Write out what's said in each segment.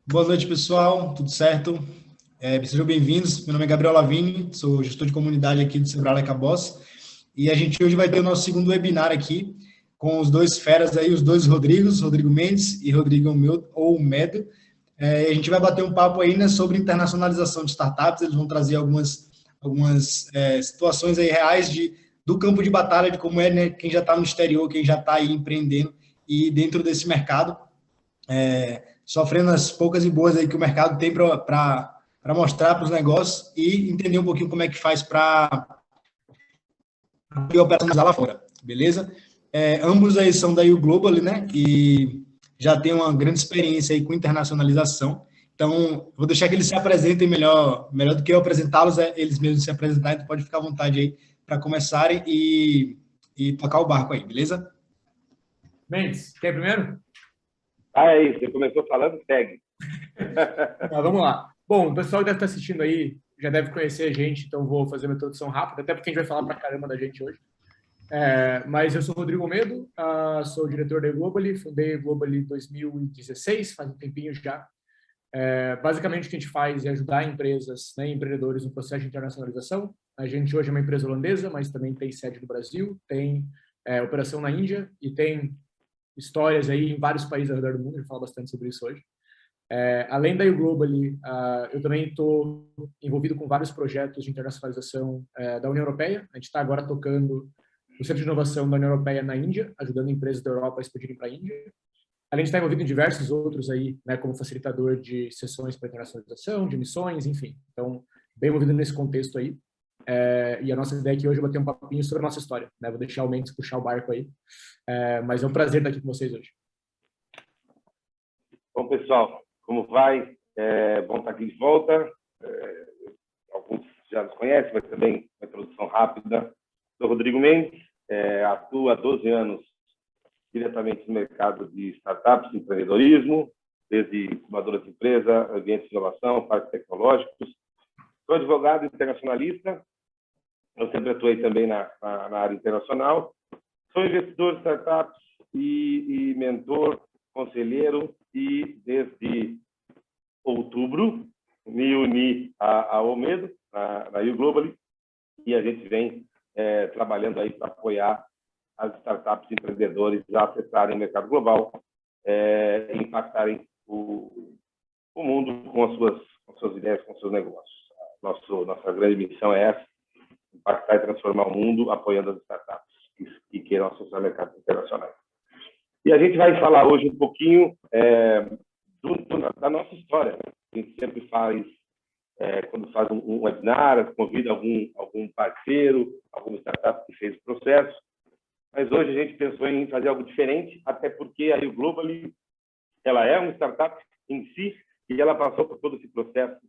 Boa noite, pessoal. Tudo certo? Sejam bem-vindos. Meu nome é Gabriel Lavigne, sou gestor de comunidade aqui do Sebrae Cabos. E a gente hoje vai ter o nosso segundo webinar aqui com os dois feras aí, os dois Rodrigos, Rodrigo Mendes e Rodrigo Medo. A gente vai bater um papo aí, né, sobre internacionalização de startups. Eles vão trazer algumas situações aí reais do campo de batalha, de como é, né, quem já está no exterior, quem já está aí empreendendo e dentro desse mercado, sofrendo as poucas e boas aí que o mercado tem para mostrar para os negócios e entender um pouquinho como é que faz para operacionalizar lá fora, beleza? Ambos aí são da U Global, né? E já tem uma grande experiência aí com internacionalização. Então, vou deixar que eles se apresentem melhor do que eu apresentá-los, eles mesmos se apresentarem. Então, pode ficar à vontade aí para começarem e tocar o barco aí, beleza? Mendes, quer primeiro? É isso, você começou falando, segue. Vamos lá. Bom, o pessoal que deve estar assistindo aí já deve conhecer a gente, então vou fazer uma introdução rápida, até porque a gente vai falar pra caramba da gente hoje. Mas eu sou Rodrigo Medo, sou diretor da Globally, fundei a Globally em 2016, faz um tempinho já. Basicamente, o que a gente faz é ajudar empresas, né, empreendedores no processo de internacionalização. A gente hoje é uma empresa holandesa, mas também tem sede no Brasil, tem operação na Índia e tem histórias aí em vários países ao redor do mundo. A gente fala bastante sobre isso hoje. Além da Globally, eu também estou envolvido com vários projetos de internacionalização da União Europeia. A gente está agora tocando o Centro de Inovação da União Europeia na Índia, ajudando empresas da Europa a expandirem para a Índia. Além de estar envolvido em diversos outros aí, né, como facilitador de sessões para internacionalização, de missões, enfim. Então, bem envolvido nesse contexto aí. E a nossa ideia aqui hoje é bater um papinho sobre a nossa história, né? Vou deixar o Mendes puxar o barco aí. Mas é um prazer estar aqui com vocês hoje. Bom, pessoal, como vai? Bom estar aqui de volta. Alguns já nos conhecem, mas também uma introdução rápida. Sou Rodrigo Mendes, atuo há 12 anos diretamente no mercado de startups, empreendedorismo, desde incubadoras de empresa, ambientes de inovação, parques tecnológicos. Sou advogado internacionalista, eu sempre atuei também na área internacional. Sou investidor de startups e mentor, conselheiro, e desde outubro me uni ao Medo, na U Globally, e a gente vem trabalhando aí para apoiar as startups empreendedores a acessarem o mercado global e impactarem o mundo com as suas ideias, com os seus negócios. Nossa grande missão é essa: impactar e transformar o mundo apoiando as startups que queiram acessar mercados internacionais. E a gente vai falar hoje um pouquinho da nossa história, né? A gente sempre faz, quando faz um webinar, convida algum parceiro, alguma startup que fez o processo. Mas hoje a gente pensou em fazer algo diferente, até porque a U Globally, ela é uma startup em si e ela passou por todo esse processo.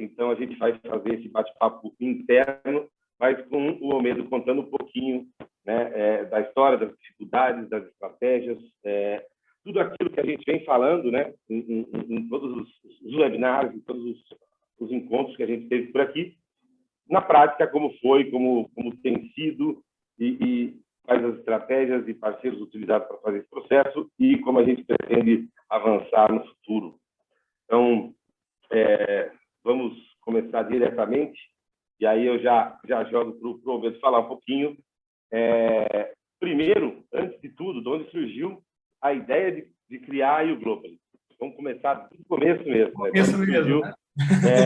Então a gente vai fazer esse bate-papo interno, mas com o Omedo contando um pouquinho, né, da história, das dificuldades, das estratégias, tudo aquilo que a gente vem falando, né, em todos os webinars, em todos os encontros que a gente teve por aqui, na prática, como foi, como tem sido, e quais as estratégias e parceiros utilizados para fazer esse processo e como a gente pretende avançar no futuro. Então, vamos começar diretamente, e aí eu já jogo para o Roberto falar um pouquinho. Primeiro, antes de tudo, de onde surgiu a ideia de criar a U Globally? Vamos começar do começo mesmo. Né? Começo mesmo, né?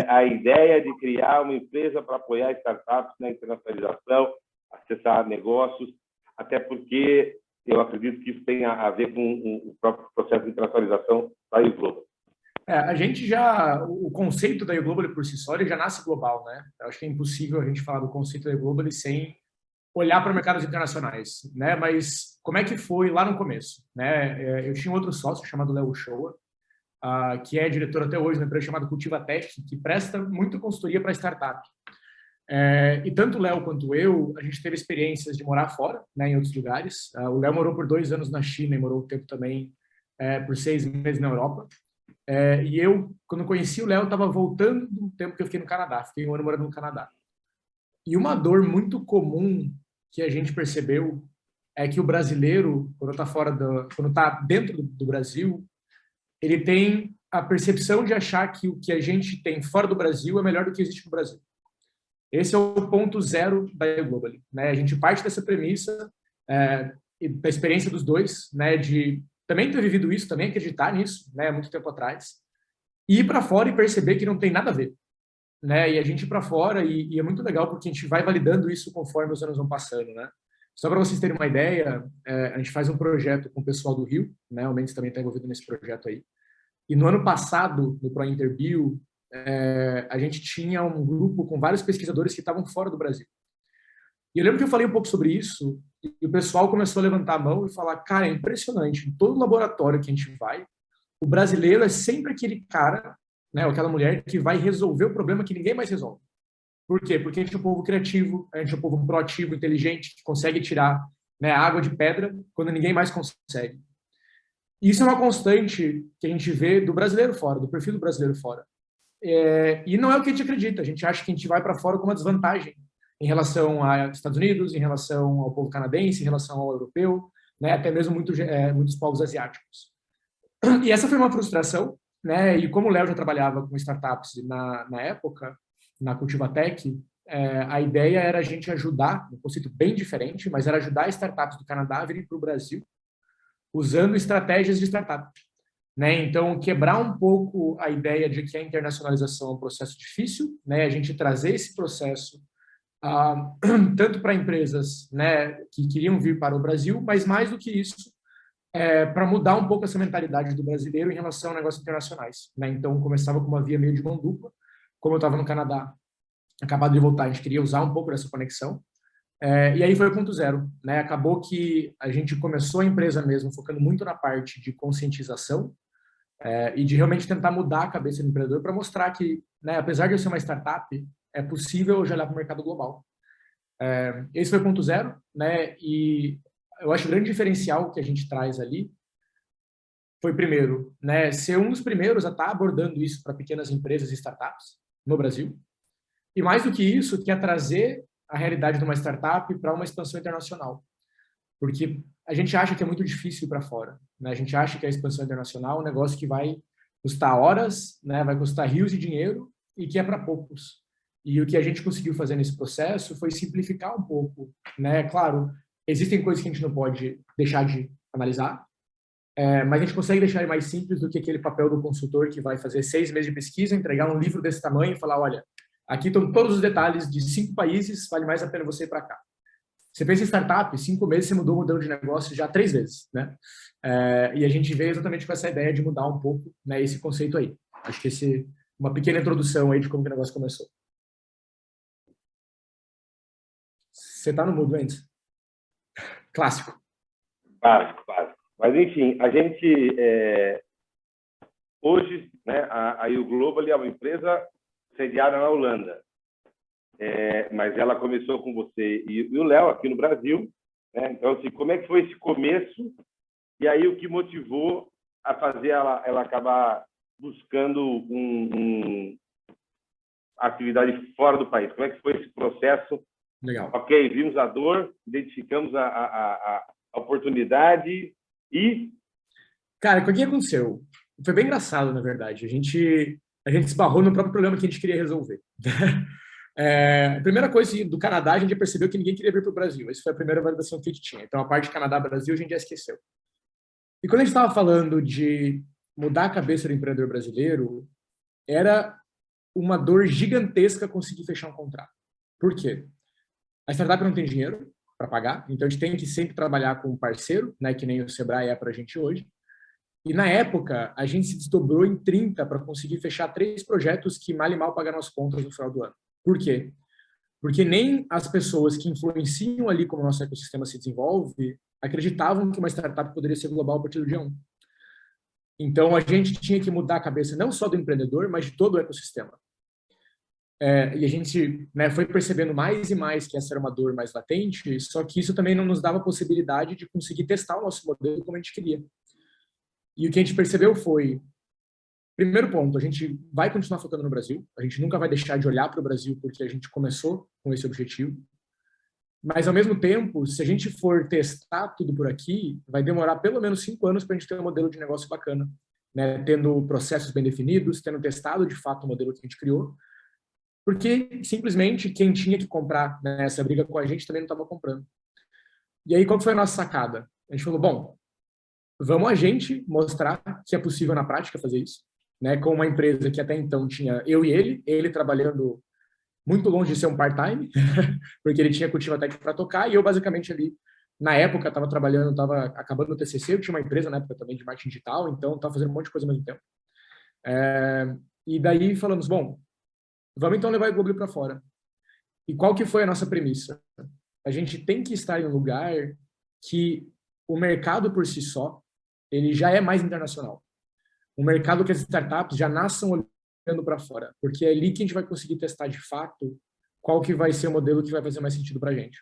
A ideia de criar uma empresa para apoiar startups na internacionalização, acessar negócios, até porque eu acredito que isso tem a ver com o próprio processo de internacionalização da U Global. A gente o conceito da U Global por si só, ele já nasce global, né? Eu acho que é impossível a gente falar do conceito da U Global sem olhar para mercados internacionais, né? Mas como é que foi lá no começo, né? Eu tinha um outro sócio chamado Léo Shoa, que é diretor até hoje na empresa chamada Cultivatec, que presta muita consultoria para startup. E tanto o Léo quanto eu, a gente teve experiências de morar fora, né, em outros lugares. O Léo morou por 2 anos na China e morou um tempo também por 6 meses na Europa. E eu, quando conheci o Léo, estava voltando do tempo que eu fiquei no Canadá. Fiquei 1 ano morando no Canadá. E uma dor muito comum que a gente percebeu é que o brasileiro, quando está dentro do Brasil, ele tem a percepção de achar que o que a gente tem fora do Brasil é melhor do que existe no Brasil. Esse é o ponto zero da Globally, né? A gente parte dessa premissa, e da experiência dos dois, né, de também ter vivido isso, também acreditar nisso, né, muito tempo atrás, e ir para fora e perceber que não tem nada a ver, né? E a gente ir para fora, e é muito legal porque a gente vai validando isso conforme os anos vão passando, né? Só para vocês terem uma ideia, a gente faz um projeto com o pessoal do Rio, né? O Mendes também está envolvido nesse projeto aí. E no ano passado, no ProInterBio, a gente tinha um grupo com vários pesquisadores que estavam fora do Brasil. E eu lembro que eu falei um pouco sobre isso, e o pessoal começou a levantar a mão e falar, cara, é impressionante, em todo laboratório que a gente vai, o brasileiro é sempre aquele cara, né, aquela mulher que vai resolver o problema que ninguém mais resolve. Por quê? Porque a gente é um povo criativo, a gente é um povo proativo, inteligente, que consegue tirar, né, água de pedra quando ninguém mais consegue. E isso é uma constante que a gente vê do brasileiro fora, do perfil do brasileiro fora. E não é o que a gente acredita, a gente acha que a gente vai para fora com uma desvantagem em relação aos Estados Unidos, em relação ao povo canadense, em relação ao europeu, né, até mesmo muitos povos asiáticos. E essa foi uma frustração, né, e como o Léo já trabalhava com startups na época, na Cultivatec, a ideia era a gente ajudar, um conceito bem diferente, mas era ajudar startups do Canadá a virem para o Brasil usando estratégias de startup. Né? Então, quebrar um pouco a ideia de que a internacionalização é um processo difícil, né? A gente trazer esse processo tanto para empresas, né, que queriam vir para o Brasil, mas mais do que isso, para mudar um pouco essa mentalidade do brasileiro em relação a negócios internacionais. Né? Então, começava com uma via meio de mão dupla. Como eu estava no Canadá, acabado de voltar, a gente queria usar um pouco dessa conexão. E aí foi o ponto zero. Né? Acabou que a gente começou a empresa mesmo focando muito na parte de conscientização e de realmente tentar mudar a cabeça do empreendedor para mostrar que, né, apesar de eu ser uma startup, é possível hoje olhar para o mercado global. Esse foi o ponto zero, né? E eu acho que o grande diferencial que a gente traz ali foi, primeiro, né, ser um dos primeiros a estar abordando isso para pequenas empresas e startups no Brasil. E mais do que isso, que é trazer a realidade de uma startup para uma expansão internacional. Porque a gente acha que é muito difícil ir para fora. Né? A gente acha que a expansão internacional é um negócio que vai custar horas, né? Vai custar rios de dinheiro e que é para poucos. E o que a gente conseguiu fazer nesse processo foi simplificar um pouco. Né? Claro, existem coisas que a gente não pode deixar de analisar, mas a gente consegue deixar mais simples do que aquele papel do consultor que vai fazer 6 meses de pesquisa, entregar um livro desse tamanho e falar, olha, aqui estão todos os detalhes de 5 países, vale mais a pena você ir para cá. Você pensa em startup, 5 meses você mudou o modelo de negócio já 3 vezes, né? E a gente veio exatamente com essa ideia de mudar um pouco, né, esse conceito aí. Acho que uma pequena introdução aí de como que o negócio começou. Você tá no mudo, Mendes? Clássico. Básico. Mas, enfim, a gente, hoje, né, a U Global é uma empresa sediada na Holanda. Mas ela começou com você e o Léo aqui no Brasil, né? Então, assim, como é que foi esse começo? E aí o que motivou a fazer ela acabar buscando uma atividade fora do país? Como é que foi esse processo? Legal. Ok, vimos a dor, identificamos a oportunidade e... Cara, o que aconteceu? Foi bem engraçado, na verdade. A gente esbarrou no próprio problema que a gente queria resolver. A primeira coisa do Canadá, a gente já percebeu que ninguém queria vir para o Brasil. Essa foi a primeira validação que a gente tinha. Então, a parte de Canadá-Brasil, a gente já esqueceu. E quando a gente estava falando de mudar a cabeça do empreendedor brasileiro, era uma dor gigantesca conseguir fechar um contrato. Por quê? A startup não tem dinheiro para pagar, então a gente tem que sempre trabalhar com um parceiro, né, que nem o Sebrae é para a gente hoje. E na época, a gente se desdobrou em 30 para conseguir fechar 3 projetos que mal e mal pagaram as contas no final do ano. Por quê? Porque nem as pessoas que influenciam ali como o nosso ecossistema se desenvolve acreditavam que uma startup poderia ser global a partir do dia 1. Então, a gente tinha que mudar a cabeça não só do empreendedor, mas de todo o ecossistema. E a gente, né, foi percebendo mais e mais que essa era uma dor mais latente, só que isso também não nos dava a possibilidade de conseguir testar o nosso modelo como a gente queria. E o que a gente percebeu foi, primeiro ponto, a gente vai continuar focando no Brasil, a gente nunca vai deixar de olhar para o Brasil porque a gente começou com esse objetivo, mas ao mesmo tempo, se a gente for testar tudo por aqui, vai demorar pelo menos 5 anos para a gente ter um modelo de negócio bacana né, tendo processos bem definidos, tendo testado de fato o modelo que a gente criou, porque simplesmente quem tinha que comprar, né, essa briga com a gente também não estava comprando. E aí, qual foi a nossa sacada? A gente falou, bom, vamos a gente mostrar que é possível na prática fazer isso, né, com uma empresa que até então tinha eu e ele trabalhando muito longe de ser um part-time, porque ele tinha cultiva técnica para tocar, e eu basicamente ali, na época, estava trabalhando, estava acabando o TCC, eu tinha uma empresa na época também de marketing digital, então estava fazendo um monte de coisa ao mesmo tempo. E daí falamos, bom, vamos então levar o Google para fora. E qual que foi a nossa premissa? A gente tem que estar em um lugar que o mercado por si só, ele já é mais internacional. Um mercado que as startups já nasçam olhando para fora, porque é ali que a gente vai conseguir testar de fato qual que vai ser o modelo que vai fazer mais sentido para a gente.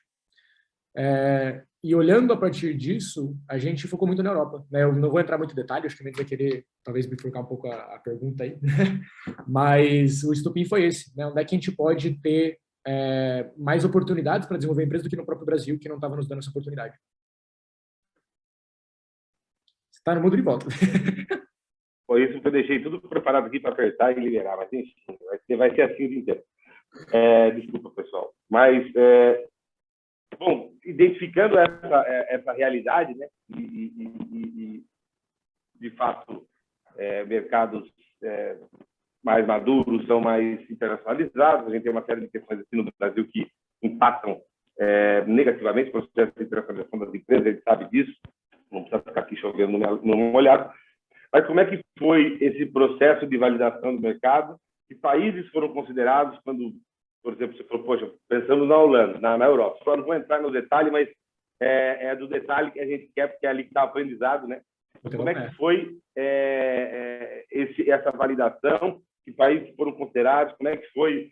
E olhando a partir disso, a gente focou muito na Europa, né? Eu não vou entrar muito em detalhe, acho que a gente vai querer talvez bifurcar um pouco a pergunta aí, mas o estopim foi esse, né? Onde é que a gente pode ter mais oportunidades para desenvolver a empresa do que no próprio Brasil, que não estava nos dando essa oportunidade. Você está no mudo de volta. Foi isso que eu deixei tudo preparado aqui para apertar e liberar, mas enfim, vai ser assim o dia inteiro. Desculpa, pessoal. Mas, bom, identificando essa realidade, né, e de fato, mercados mais maduros são mais internacionalizados, a gente tem uma série de questões aqui no Brasil que impactam negativamente o processo de internacionalização das empresas, a gente sabe disso, não precisa ficar aqui chovendo no molhado. Mas como é que foi esse processo de validação do mercado? Que países foram considerados quando, por exemplo, você falou, poxa, pensando na Holanda, na Europa. Só não vou entrar no detalhe, mas é do detalhe que a gente quer, porque é ali que está o aprendizado, né? Como é que foi essa validação? Que países foram considerados? Como é que foi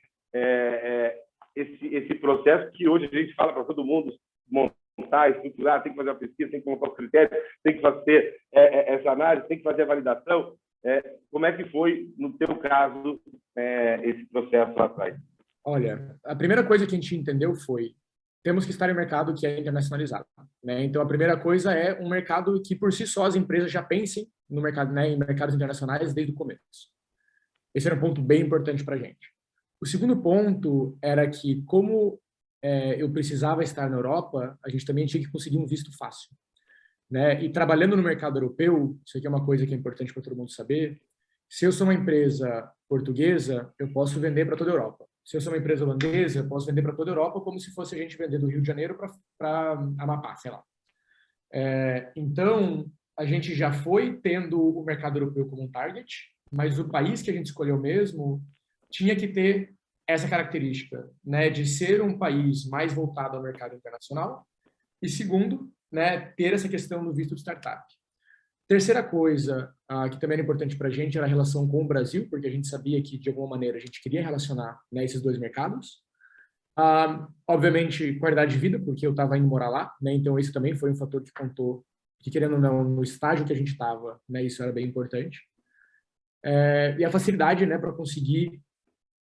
esse processo que hoje a gente fala para todo mundo montar, estruturar, tem que fazer a pesquisa, tem que montar os critérios, tem que fazer essa análise, tem que fazer a validação. Como é que foi, no teu caso, esse processo lá atrás? Olha, a primeira coisa que a gente entendeu foi temos que estar em um mercado que é internacionalizado, né? Então, a primeira coisa é um mercado que, por si só, as empresas já pensem no mercado, né, em mercados internacionais desde o começo. Esse era um ponto bem importante para a gente. O segundo ponto era que, como eu precisava estar na Europa, a gente também tinha que conseguir um visto fácil, né? E trabalhando no mercado europeu, isso aqui é uma coisa que é importante para todo mundo saber, se eu sou uma empresa portuguesa, eu posso vender para toda a Europa. Se eu sou uma empresa holandesa, eu posso vender para toda a Europa como se fosse a gente vender do Rio de Janeiro para Amapá, sei lá. Então, a gente já foi tendo o mercado europeu como um target, mas o país que a gente escolheu mesmo tinha que ter essa característica, né, de ser um país mais voltado ao mercado internacional e, segundo, né, ter essa questão do visto de startup. Terceira coisa que também era importante para a gente era a relação com o Brasil, porque a gente sabia que, de alguma maneira, a gente queria relacionar, né, esses dois mercados. Obviamente, qualidade de vida, porque eu estava indo morar lá, né, então esse também foi um fator que contou, que querendo ou não, no estágio que a gente estava, né, isso era bem importante. E a facilidade, né, para conseguir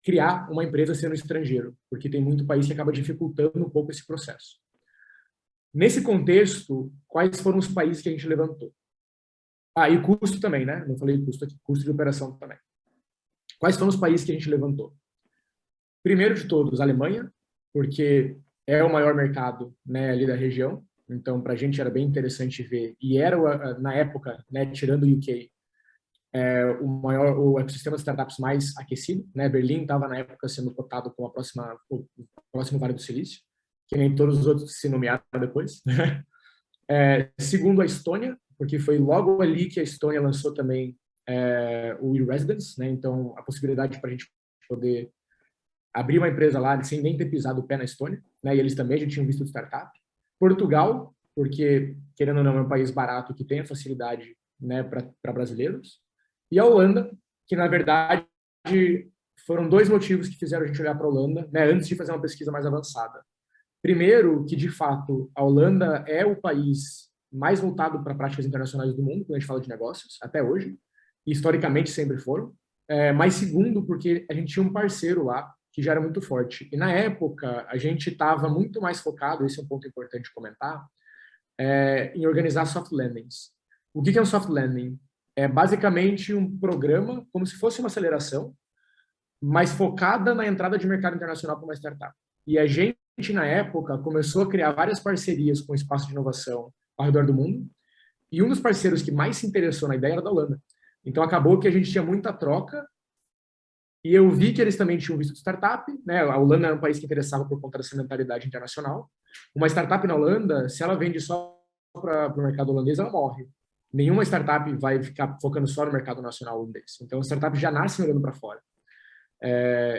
criar uma empresa sendo estrangeiro, porque tem muito país que acaba dificultando um pouco esse processo. Nesse contexto, quais foram os países que a gente levantou? E custo também, né? Não falei custo aqui, custo de operação também. Quais foram os países que a gente levantou? Primeiro de todos, a Alemanha, porque é o maior mercado, né, ali da região. Então, para a gente era bem interessante ver. E era, na época, né, tirando o UK, o ecossistema de startups mais aquecido, né? Berlim estava na época sendo cotado como o próximo Vale do Silício, que nem todos os outros se nomearam depois. Segundo, a Estônia, porque foi logo ali que a Estônia lançou também o e-Residence, né? Então, a possibilidade para a gente poder abrir uma empresa lá sem nem ter pisado o pé na Estônia, né? E eles também já tinham visto de startup. Portugal, porque, querendo ou não, é um país barato que tem a facilidade, né, para brasileiros. E a Holanda, que, na verdade, foram dois motivos que fizeram a gente olhar para a Holanda, né, antes de fazer uma pesquisa mais avançada. Primeiro, que, de fato, a Holanda é o país mais voltado para práticas internacionais do mundo, quando a gente fala de negócios, até hoje, e historicamente sempre foram. Mas segundo, porque a gente tinha um parceiro lá que já era muito forte. E, na época, a gente estava muito mais focado, esse é um ponto importante de comentar, em organizar soft landings. O que é um soft landing? é basicamente um programa como se fosse uma aceleração, mas focada na entrada de mercado internacional para uma startup. E a gente, na época, começou a criar várias parcerias com o espaço de inovação ao redor do mundo, e um dos parceiros que mais se interessou na ideia era da Holanda. Então, acabou que a gente tinha muita troca, e eu vi que eles também tinham visto de startup, né? A Holanda era um país que interessava por conta dessa mentalidade internacional. Uma startup na Holanda, se ela vende só para o mercado holandês, ela morre. Nenhuma startup vai ficar focando só no mercado nacional holandês. Então, as startups já nascem olhando para fora.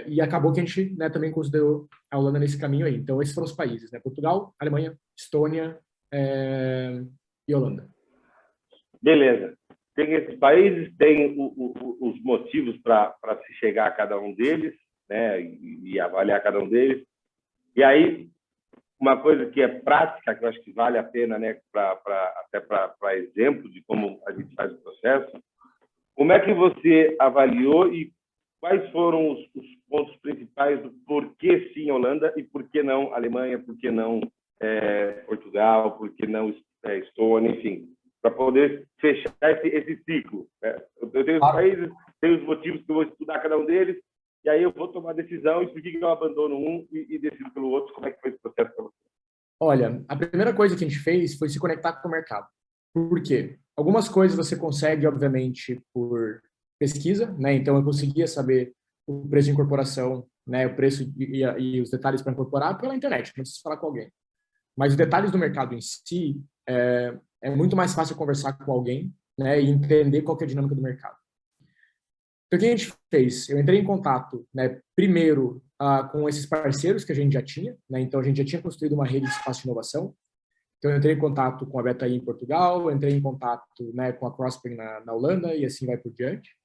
E acabou que a gente, né, também considerou a Holanda nesse caminho aí. Então, esses foram os países, né? Portugal, Alemanha, Estônia e Holanda. Beleza. Tem esses países, tem os motivos para se chegar a cada um deles, né, e avaliar cada um deles. E aí, uma coisa que é prática, que eu acho que vale a pena, né, até para exemplo de como a gente faz o processo, como é que você avaliou e quais foram os pontos principais do porquê sim Holanda e por que não Alemanha, por que não Portugal, por que não Estônia, enfim, para poder fechar esse ciclo, né? Eu tenho os países, tenho os motivos que eu vou estudar cada um deles, e aí eu vou tomar a decisão e por que eu abandono um e decido pelo outro. Como é que foi esse processo para você? Olha, a primeira coisa que a gente fez foi se conectar com o mercado. Por quê? Algumas coisas você consegue, obviamente, por pesquisa, né? Então, eu conseguia saber o preço de incorporação, né? O preço e os detalhes para incorporar pela internet, não precisa falar com alguém. Mas os detalhes do mercado em si, é muito mais fácil conversar com alguém, né? E entender qual que é a dinâmica do mercado. Então, o que a gente fez? Eu entrei em contato, né, primeiro com esses parceiros que a gente já tinha, né? Então, a gente já tinha construído uma rede de espaço de inovação. Então, eu entrei em contato com a Betaí em Portugal, entrei em contato, né, com a Crossspring na Holanda e assim vai por diante.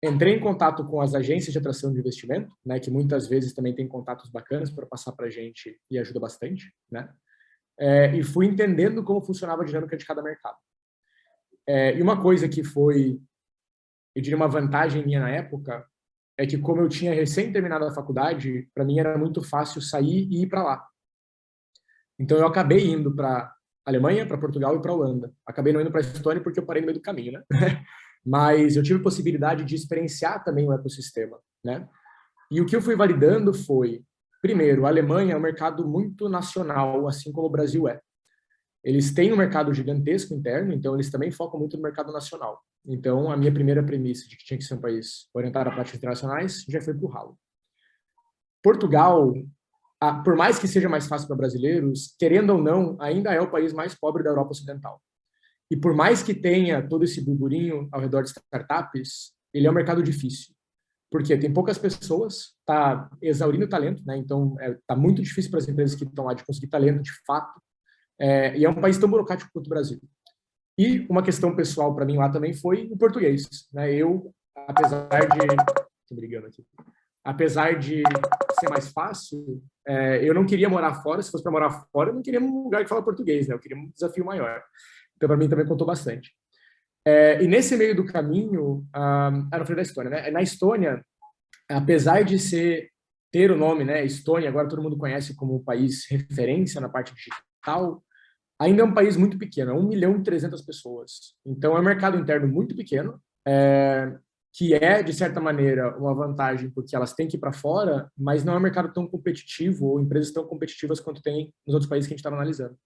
Entrei em contato com as agências de atração de investimento, né, que muitas vezes também tem contatos bacanas para passar para a gente e ajuda bastante, né? E fui entendendo como funcionava a dinâmica de cada mercado. E uma coisa que foi, eu diria, uma vantagem minha na época, é que como eu tinha recém terminado a faculdade, para mim era muito fácil sair e ir para lá. Então eu acabei indo para Alemanha, para Portugal e para Holanda. Acabei não indo para Estônia porque eu parei no meio do caminho, né? Mas eu tive possibilidade de experienciar também o ecossistema, né? E o que eu fui validando foi, primeiro, a Alemanha é um mercado muito nacional, assim como o Brasil é. Eles têm um mercado gigantesco interno, então eles também focam muito no mercado nacional. Então, a minha primeira premissa de que tinha que ser um país orientado a práticas internacionais já foi para o ralo. Portugal, por mais que seja mais fácil para brasileiros, querendo ou não, ainda é o país mais pobre da Europa Ocidental. E por mais que tenha todo esse burburinho ao redor de startups, ele é um mercado difícil. Porque tem poucas pessoas, está exaurindo o talento, né? Então, está muito difícil para as empresas que estão lá de conseguir talento de fato. E é um país tão burocrático quanto o Brasil. E uma questão pessoal para mim lá também foi o português, né? Eu, apesar de ser mais fácil, eu não queria morar fora. Se fosse para morar fora, eu não queria um lugar que fala português, né? Eu queria um desafio maior. Então, para mim também contou bastante. E nesse meio do caminho, eu falei da Estônia, né? Na Estônia, apesar de ter o nome, né, Estônia, agora todo mundo conhece como um país referência na parte digital, ainda é um país muito pequeno, é 1.300.000 pessoas. Então, é um mercado interno muito pequeno, que é, de certa maneira, uma vantagem porque elas têm que ir para fora, mas não é um mercado tão competitivo ou empresas tão competitivas quanto tem nos outros países que a gente estava analisando.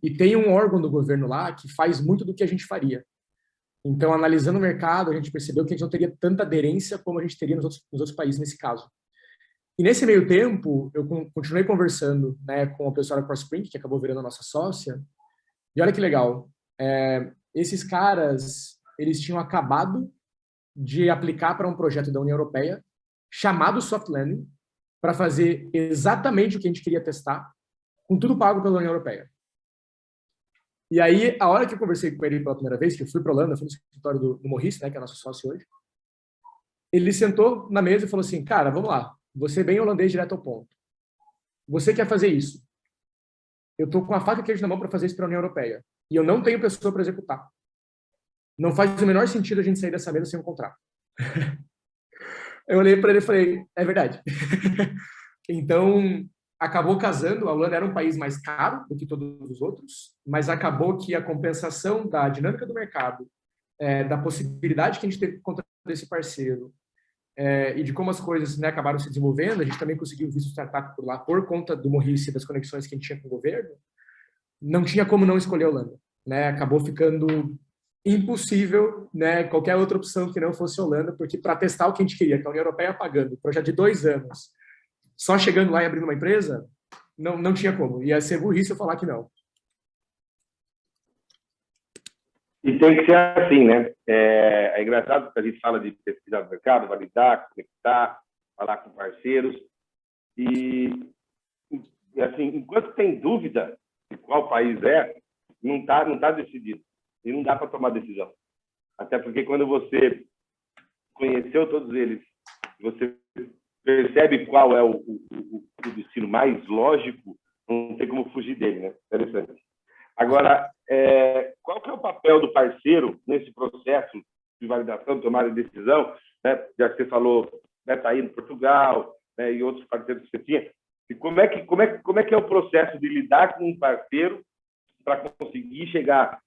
E tem um órgão do governo lá que faz muito do que a gente faria. Então, analisando o mercado, a gente percebeu que a gente não teria tanta aderência como a gente teria nos outros países nesse caso. E nesse meio tempo, eu continuei conversando, né, com o pessoal da Crossspring, que acabou virando a nossa sócia, e olha que legal, esses caras, eles tinham acabado de aplicar para um projeto da União Europeia chamado Soft Landing, para fazer exatamente o que a gente queria testar, com tudo pago pela União Europeia. E aí, a hora que eu conversei com ele pela primeira vez, que eu fui para a Holanda, fui no escritório do Maurice, né, que é nosso sócio hoje, ele sentou na mesa e falou assim, cara, vamos lá, você é bem holandês direto ao ponto. Você quer fazer isso? Eu estou com a faca e queijo na mão para fazer isso para a União Europeia. E eu não tenho pessoa para executar. Não faz o menor sentido a gente sair dessa mesa sem um contrato. Eu olhei para ele e falei, é verdade. Então, acabou casando. A Holanda era um país mais caro do que todos os outros, mas acabou que a compensação da dinâmica do mercado da possibilidade que a gente teve por conta desse parceiro e de como as coisas, né, acabaram se desenvolvendo. A gente também conseguiu visto startup por lá por conta do Morrice e das conexões que a gente tinha com o governo. Não tinha como não escolher a Holanda, né? Acabou ficando impossível, né, qualquer outra opção que não fosse a Holanda, porque para testar o que a gente queria, que a União Europeia pagando, projeto de 2 anos, só chegando lá e abrindo uma empresa, não tinha como. Ia ser burrice eu falar que não. E tem que ser assim, né? É engraçado que a gente fala de pesquisar no mercado, validar, conectar, falar com parceiros. E, assim, enquanto tem dúvida de qual país não tá decidido. E não dá para tomar decisão. Até porque quando você conheceu todos eles, você percebe qual é o destino mais lógico, não tem como fugir dele, né? Interessante. Agora, qual que é o papel do parceiro nesse processo de validação, de tomada de decisão? Né? Já que você falou, né, tá aí no Portugal, né, e outros parceiros que você tinha. E como é que é o processo de lidar com um parceiro para conseguir chegar,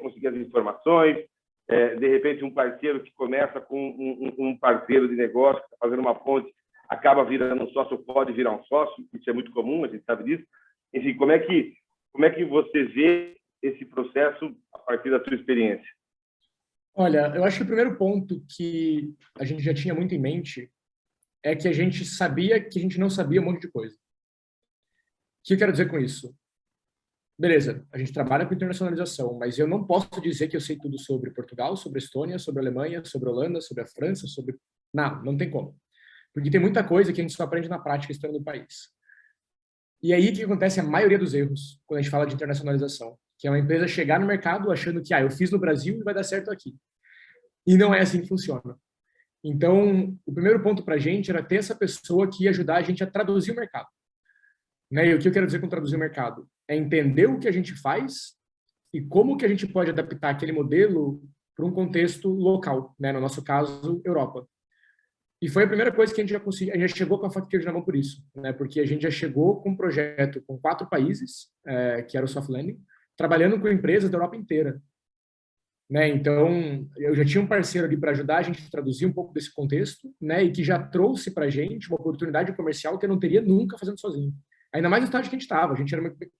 conseguir as informações? De repente, um parceiro que começa com um parceiro de negócio que está fazendo uma ponte, acaba virando um sócio, pode virar um sócio, isso é muito comum, a gente sabe disso. Enfim, como é que você vê esse processo a partir da sua experiência? Olha, eu acho que o primeiro ponto que a gente já tinha muito em mente é que a gente sabia que a gente não sabia um monte de coisa. O que eu quero dizer com isso? Beleza, a gente trabalha com internacionalização, mas eu não posso dizer que eu sei tudo sobre Portugal, sobre Estônia, sobre Alemanha, sobre Holanda, sobre a França, sobre... Não tem como. Porque tem muita coisa que a gente só aprende na prática estando no país. E aí o que acontece? A maioria dos erros quando a gente fala de internacionalização, que é uma empresa chegar no mercado achando que eu fiz no Brasil e vai dar certo aqui. E não é assim que funciona. Então, o primeiro ponto para a gente era ter essa pessoa que ia ajudar a gente a traduzir o mercado. Né? E o que eu quero dizer com traduzir o mercado? É entender o que a gente faz e como que a gente pode adaptar aquele modelo para um contexto local, né? No nosso caso, Europa. E foi a primeira coisa que a gente já conseguiu, a gente já chegou com a faca e queijo na mão por isso, né? Porque a gente já chegou com um projeto com 4 países, que era o Soft Landing, trabalhando com empresas da Europa inteira. Né? Então, eu já tinha um parceiro ali para ajudar a gente a traduzir um pouco desse contexto, né? E que já trouxe para a gente uma oportunidade comercial que eu não teria nunca fazendo sozinho. Ainda mais no estágio que a gente estava. A gente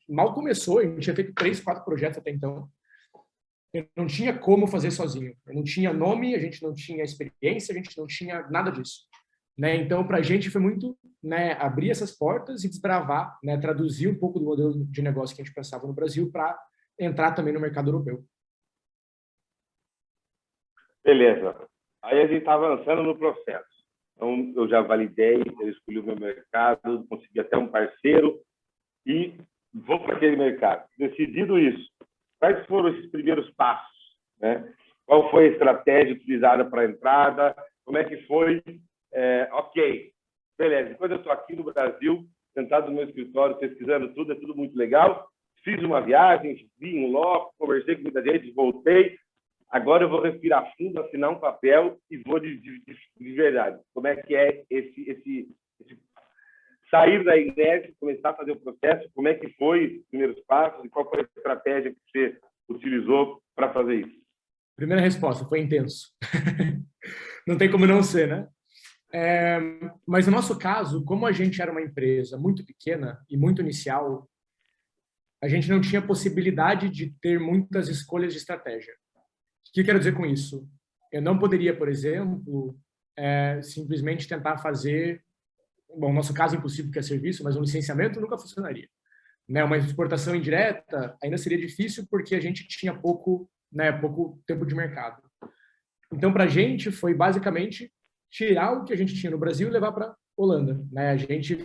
mal começou, a gente tinha feito 3, 4 projetos até então. Eu não tinha como fazer sozinho. Eu não tinha nome, a gente não tinha experiência, a gente não tinha nada disso. Né? Então, para a gente foi muito, né, abrir essas portas e desbravar, né, traduzir um pouco do modelo de negócio que a gente pensava no Brasil para entrar também no mercado europeu. Beleza. Aí a gente está avançando no processo. Então, eu já validei, eu escolhi o meu mercado, consegui até um parceiro e vou para aquele mercado. Decidido isso, quais foram esses primeiros passos? Né? Qual foi a estratégia utilizada para a entrada? Como é que foi? Ok, beleza. Quando eu estou aqui no Brasil, sentado no meu escritório, pesquisando tudo, é tudo muito legal. Fiz uma viagem, vi em loco, conversei com muita gente, voltei. Agora eu vou respirar fundo, assinar um papel e vou de verdade. Como é que é esse sair da inércia, começar a fazer o processo? Como é que foi os primeiros passos e qual foi a estratégia que você utilizou para fazer isso? Primeira resposta, foi intenso. Não tem como não ser, né? Mas no nosso caso, como a gente era uma empresa muito pequena e muito inicial, a gente não tinha possibilidade de ter muitas escolhas de estratégia. O que eu quero dizer com isso? Eu não poderia, por exemplo, simplesmente tentar fazer, bom, no nosso caso impossível que é serviço, mas um licenciamento nunca funcionaria. Né? Uma exportação indireta ainda seria difícil porque a gente tinha pouco tempo de mercado. Então, para a gente, foi basicamente tirar o que a gente tinha no Brasil e levar para Holanda. Né? A gente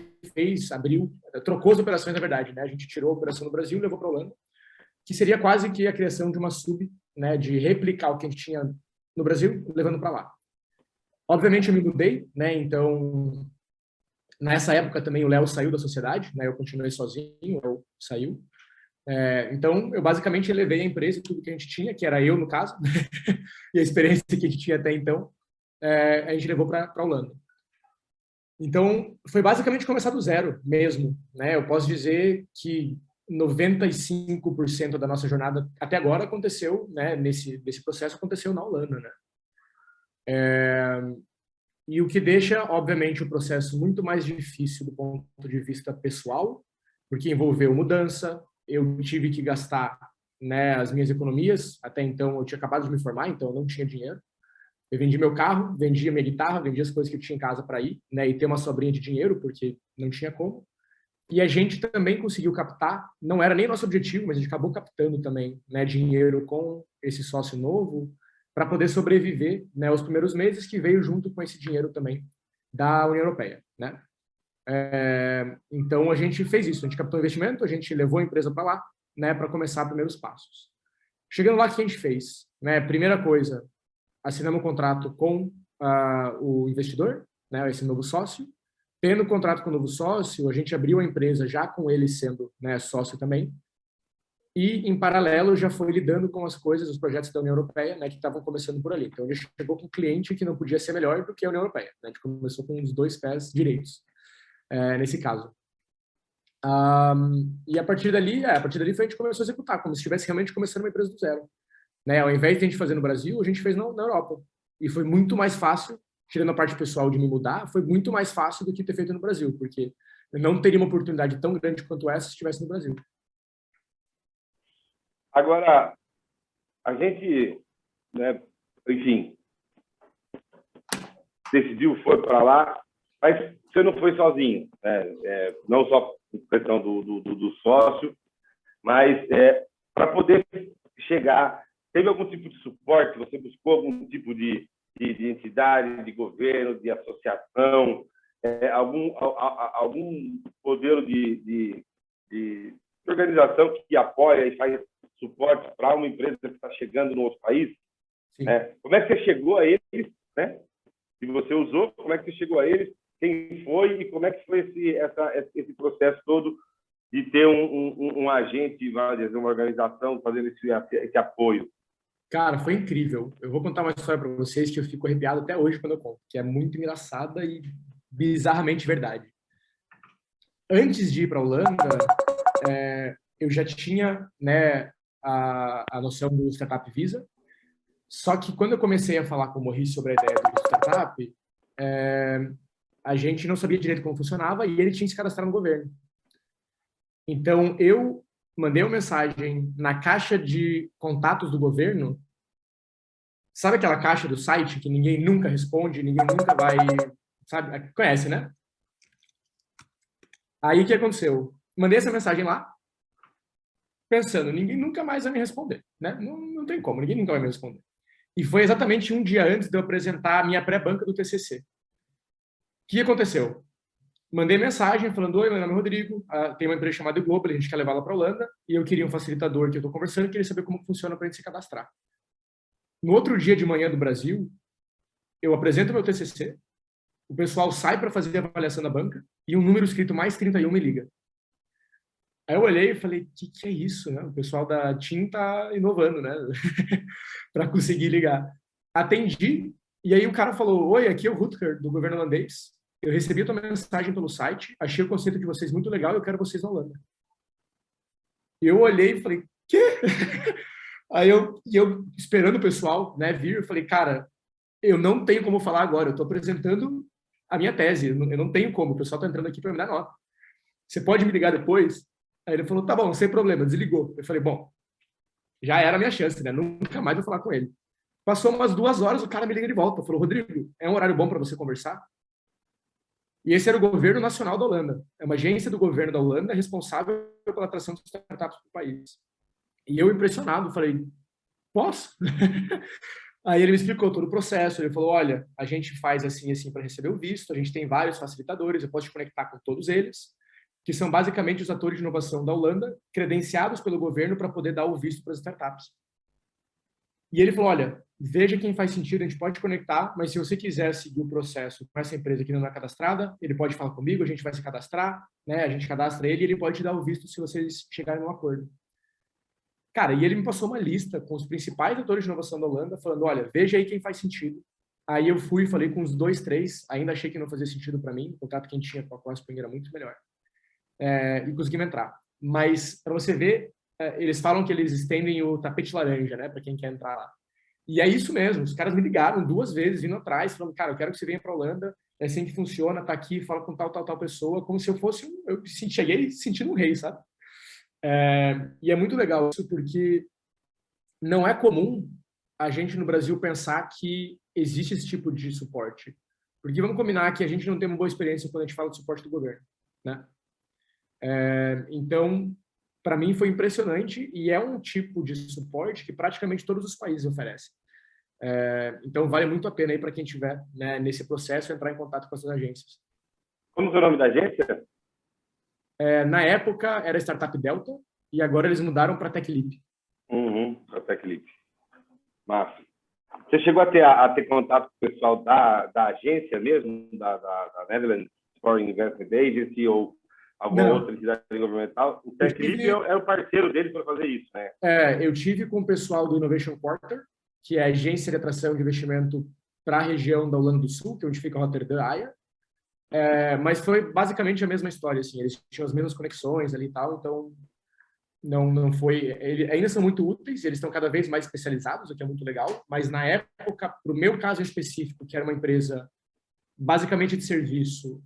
trocou as operações, na verdade. Né? A gente tirou a operação no Brasil e levou para Holanda, que seria quase que a criação de uma sub, né, de replicar o que a gente tinha no Brasil, levando para lá. Obviamente, eu me mudei, né? Então, nessa época também o Léo saiu da sociedade, né? Eu continuei sozinho, o Léo saiu. Então, eu basicamente levei a empresa e tudo que a gente tinha, que era eu, no caso, e a experiência que a gente tinha até então, a gente levou para a Holanda. Então, foi basicamente começar do zero mesmo, né? Eu posso dizer que 95% da nossa jornada até agora aconteceu, né, nesse processo aconteceu na Holanda, né? E o que deixa, obviamente, o processo muito mais difícil do ponto de vista pessoal, porque envolveu mudança, eu tive que gastar, né, as minhas economias, até então eu tinha acabado de me formar, então eu não tinha dinheiro. Eu vendi meu carro, vendi a minha guitarra, vendi as coisas que eu tinha em casa para ir, né, e ter uma sobrinha de dinheiro, porque não tinha como. E a gente também conseguiu captar, não era nem nosso objetivo, mas a gente acabou captando também, né, dinheiro com esse sócio novo para poder sobreviver, né, os primeiros meses, que veio junto com esse dinheiro também da União Europeia, né? Então a gente fez isso, a gente captou investimento, a gente levou a empresa para lá, né, para começar os primeiros passos. Chegando lá, o que a gente fez? Né, primeira coisa, assinamos um contrato com o investidor, né, esse novo sócio. Tendo contrato com o novo sócio, a gente abriu a empresa já com ele sendo, né, sócio também. E, em paralelo, já foi lidando com as coisas, os projetos da União Europeia, né, que estavam começando por ali. Então, a gente chegou com um cliente que não podia ser melhor do que a União Europeia. Né? A gente começou com os 2 pés direitos, nesse caso. E a partir dali a gente começou a executar, como se estivesse realmente começando uma empresa do zero. Né? Ao invés de a gente fazer no Brasil, a gente fez na Europa. E foi muito mais fácil, tirando a parte pessoal de me mudar, foi muito mais fácil do que ter feito no Brasil, porque eu não teria uma oportunidade tão grande quanto essa se estivesse no Brasil. Agora, a gente, né, enfim, decidiu, foi para lá, mas você não foi sozinho, né? Não só por questão do sócio, mas para poder chegar, teve algum tipo de suporte? Você buscou algum tipo de entidade, de governo, de associação, algum modelo de organização que apoia e faz suporte para uma empresa que está chegando no outro país? Como é que você chegou a eles, né? Se você usou, como é que você chegou a eles? Quem foi e como é que foi esse processo todo de ter um agente, uma organização fazendo esse apoio? Cara, foi incrível. Eu vou contar uma história para vocês que eu fico arrepiado até hoje quando eu conto, que é muito engraçada e bizarramente verdade. Antes de ir para a Holanda, eu já tinha, né, a noção do Startup Visa. Só que quando eu comecei a falar com o Maurice sobre a ideia do startup, a gente não sabia direito como funcionava e ele tinha que se cadastrar no governo. Então, eu mandei uma mensagem na caixa de contatos do governo. Sabe aquela caixa do site que ninguém nunca responde, ninguém nunca vai... Sabe? Conhece, né? Aí, o que aconteceu? Mandei essa mensagem lá, pensando, ninguém nunca mais vai me responder, né? Não tem como, ninguém nunca vai me responder. E foi exatamente um dia antes de eu apresentar a minha pré-banca do TCC. O que aconteceu? Mandei mensagem falando, oi, meu nome é Rodrigo, tem uma empresa chamada Global, a gente quer levá-la para a Holanda, e eu queria um facilitador que eu estou conversando e queria saber como funciona para a gente se cadastrar. No outro dia de manhã do Brasil, eu apresento meu TCC, o pessoal sai para fazer a avaliação da banca e um número escrito mais 31 me liga. Aí eu olhei e falei, o que é isso? Né? O pessoal da TIM está inovando, né? para conseguir ligar. Atendi, e aí o cara falou, oi, aqui é o Rutger, do governo holandês. Eu recebi a tua mensagem pelo site, achei o conceito de vocês muito legal e eu quero vocês na Holanda. E eu olhei e falei, quê? Aí eu esperando o pessoal, né, vir, eu falei, cara, eu não tenho como falar agora, eu estou apresentando a minha tese, eu não tenho como, o pessoal está entrando aqui para me dar nota. Você pode me ligar depois? Aí ele falou, tá bom, sem problema, desligou. Eu falei, bom, já era a minha chance, né? Nunca mais vou falar com ele. Passou umas 2 horas, o cara me liga de volta, falou, Rodrigo, é um horário bom para você conversar? E esse era o governo nacional da Holanda. É uma agência do governo da Holanda responsável pela atração de startups para o país. E eu, impressionado, falei, posso? Aí ele me explicou todo o processo. Ele falou, olha, a gente faz assim assim para receber o visto, a gente tem vários facilitadores, eu posso te conectar com todos eles, que são basicamente os atores de inovação da Holanda, credenciados pelo governo para poder dar o visto para as startups. E ele falou, olha, veja quem faz sentido, a gente pode conectar, mas se você quiser seguir o processo com essa empresa que não é cadastrada, ele pode falar comigo, a gente vai se cadastrar, né? A gente cadastra ele e ele pode te dar o visto se vocês chegarem num acordo. Cara, e ele me passou uma lista com os principais atores de inovação da Holanda, falando, olha, veja aí quem faz sentido. Aí eu fui, falei com uns 2, 3, ainda achei que não fazia sentido para mim, o contrato que a gente tinha com a Spring era muito melhor. E conseguimos entrar. mas para você ver, eles falam que eles estendem o tapete laranja, né, para quem quer entrar lá. E é isso mesmo, os caras me ligaram 2 vezes, vindo atrás, falando, cara, eu quero que você venha para a Holanda, é assim que funciona, tá aqui, fala com tal pessoa, como se eu fosse, eu cheguei sentindo um rei, sabe? E é muito legal isso, porque não é comum a gente no Brasil pensar que existe esse tipo de suporte. Porque vamos combinar que a gente não tem uma boa experiência quando a gente fala de suporte do governo, né? Então, para mim foi impressionante e é um tipo de suporte que praticamente todos os países oferecem. Então, vale muito a pena aí para quem estiver, né, nesse processo entrar em contato com essas agências. Como é o nome da agência? Na época era Startup Delta e agora eles mudaram para TechLeap. Para TechLeap. Massa. Você chegou a ter contato com o pessoal da agência mesmo, da Netherlands Foreign Investment Agency ou alguma outra entidade governamental? O TechLeap é o parceiro dele para fazer isso, né? Eu tive com o pessoal do Innovation Quarter, que é a agência de atração de investimento para a região da Holanda do Sul, que é onde fica Rotterdam, Haia. Mas foi basicamente a mesma história, assim, eles tinham as mesmas conexões ali e tal, então não foi... Eles ainda são muito úteis, eles estão cada vez mais especializados, o que é muito legal, mas na época, para o meu caso específico, que era uma empresa basicamente de serviço,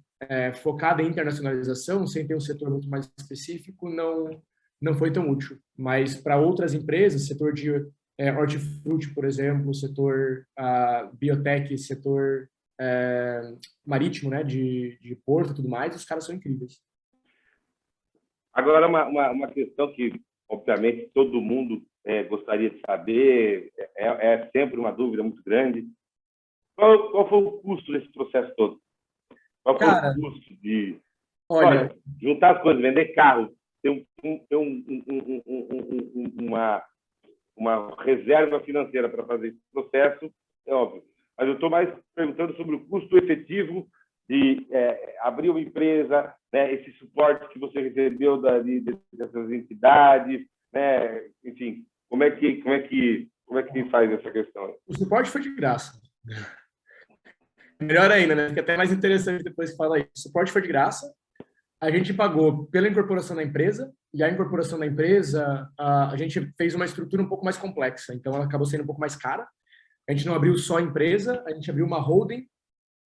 focada em internacionalização, sem ter um setor muito mais específico, não foi tão útil. Mas para outras empresas, setor de hortifruti, por exemplo, setor biotech, setor marítimo, né, de porto e tudo mais, os caras são incríveis. Agora, uma questão que, obviamente, todo mundo gostaria de saber, é sempre uma dúvida muito grande. Qual foi o custo desse processo todo? Qual foi o custo de juntar as coisas, vender carro, ter uma reserva financeira para fazer esse processo, é óbvio. Mas eu estou mais perguntando sobre o custo efetivo de abrir uma empresa, né, esse suporte que você recebeu dessas entidades, né, enfim, como é que faz essa questão? O suporte foi de graça. Melhor ainda, né? Fica até mais interessante depois que fala isso. O suporte foi de graça. A gente pagou pela incorporação da empresa, e a incorporação da empresa, a gente fez uma estrutura um pouco mais complexa, então ela acabou sendo um pouco mais cara. A gente não abriu só a empresa, a gente abriu uma holding,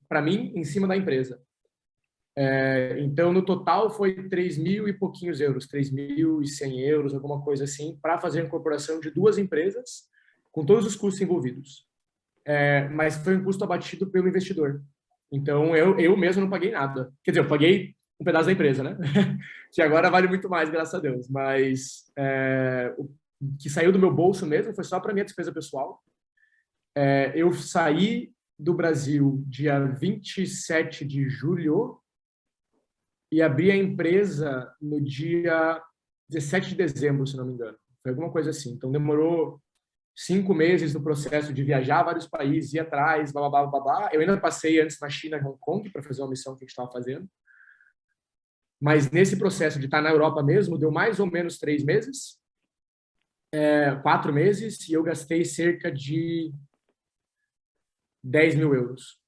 para mim, em cima da empresa. Então, no total, foi 3.000 e pouquinhos euros, 3.100 euros, alguma coisa assim, para fazer a incorporação de 2 empresas, com todos os custos envolvidos. Mas foi um custo abatido pelo investidor. Então, eu mesmo não paguei nada. Quer dizer, eu paguei um pedaço da empresa, né? Que agora vale muito mais, graças a Deus. Mas o que saiu do meu bolso mesmo foi só para minha despesa pessoal. Eu saí do Brasil dia 27 de julho e abri a empresa no dia 17 de dezembro, se não me engano. Foi alguma coisa assim. Então, demorou 5 meses no processo de viajar a vários países, ir atrás, blá, blá, blá, blá. Eu ainda passei antes na China e Hong Kong para fazer uma missão que a gente estava fazendo. Mas nesse processo de estar na Europa mesmo, deu mais ou menos 3 meses, 4 meses, e eu gastei cerca de 10.000 euros.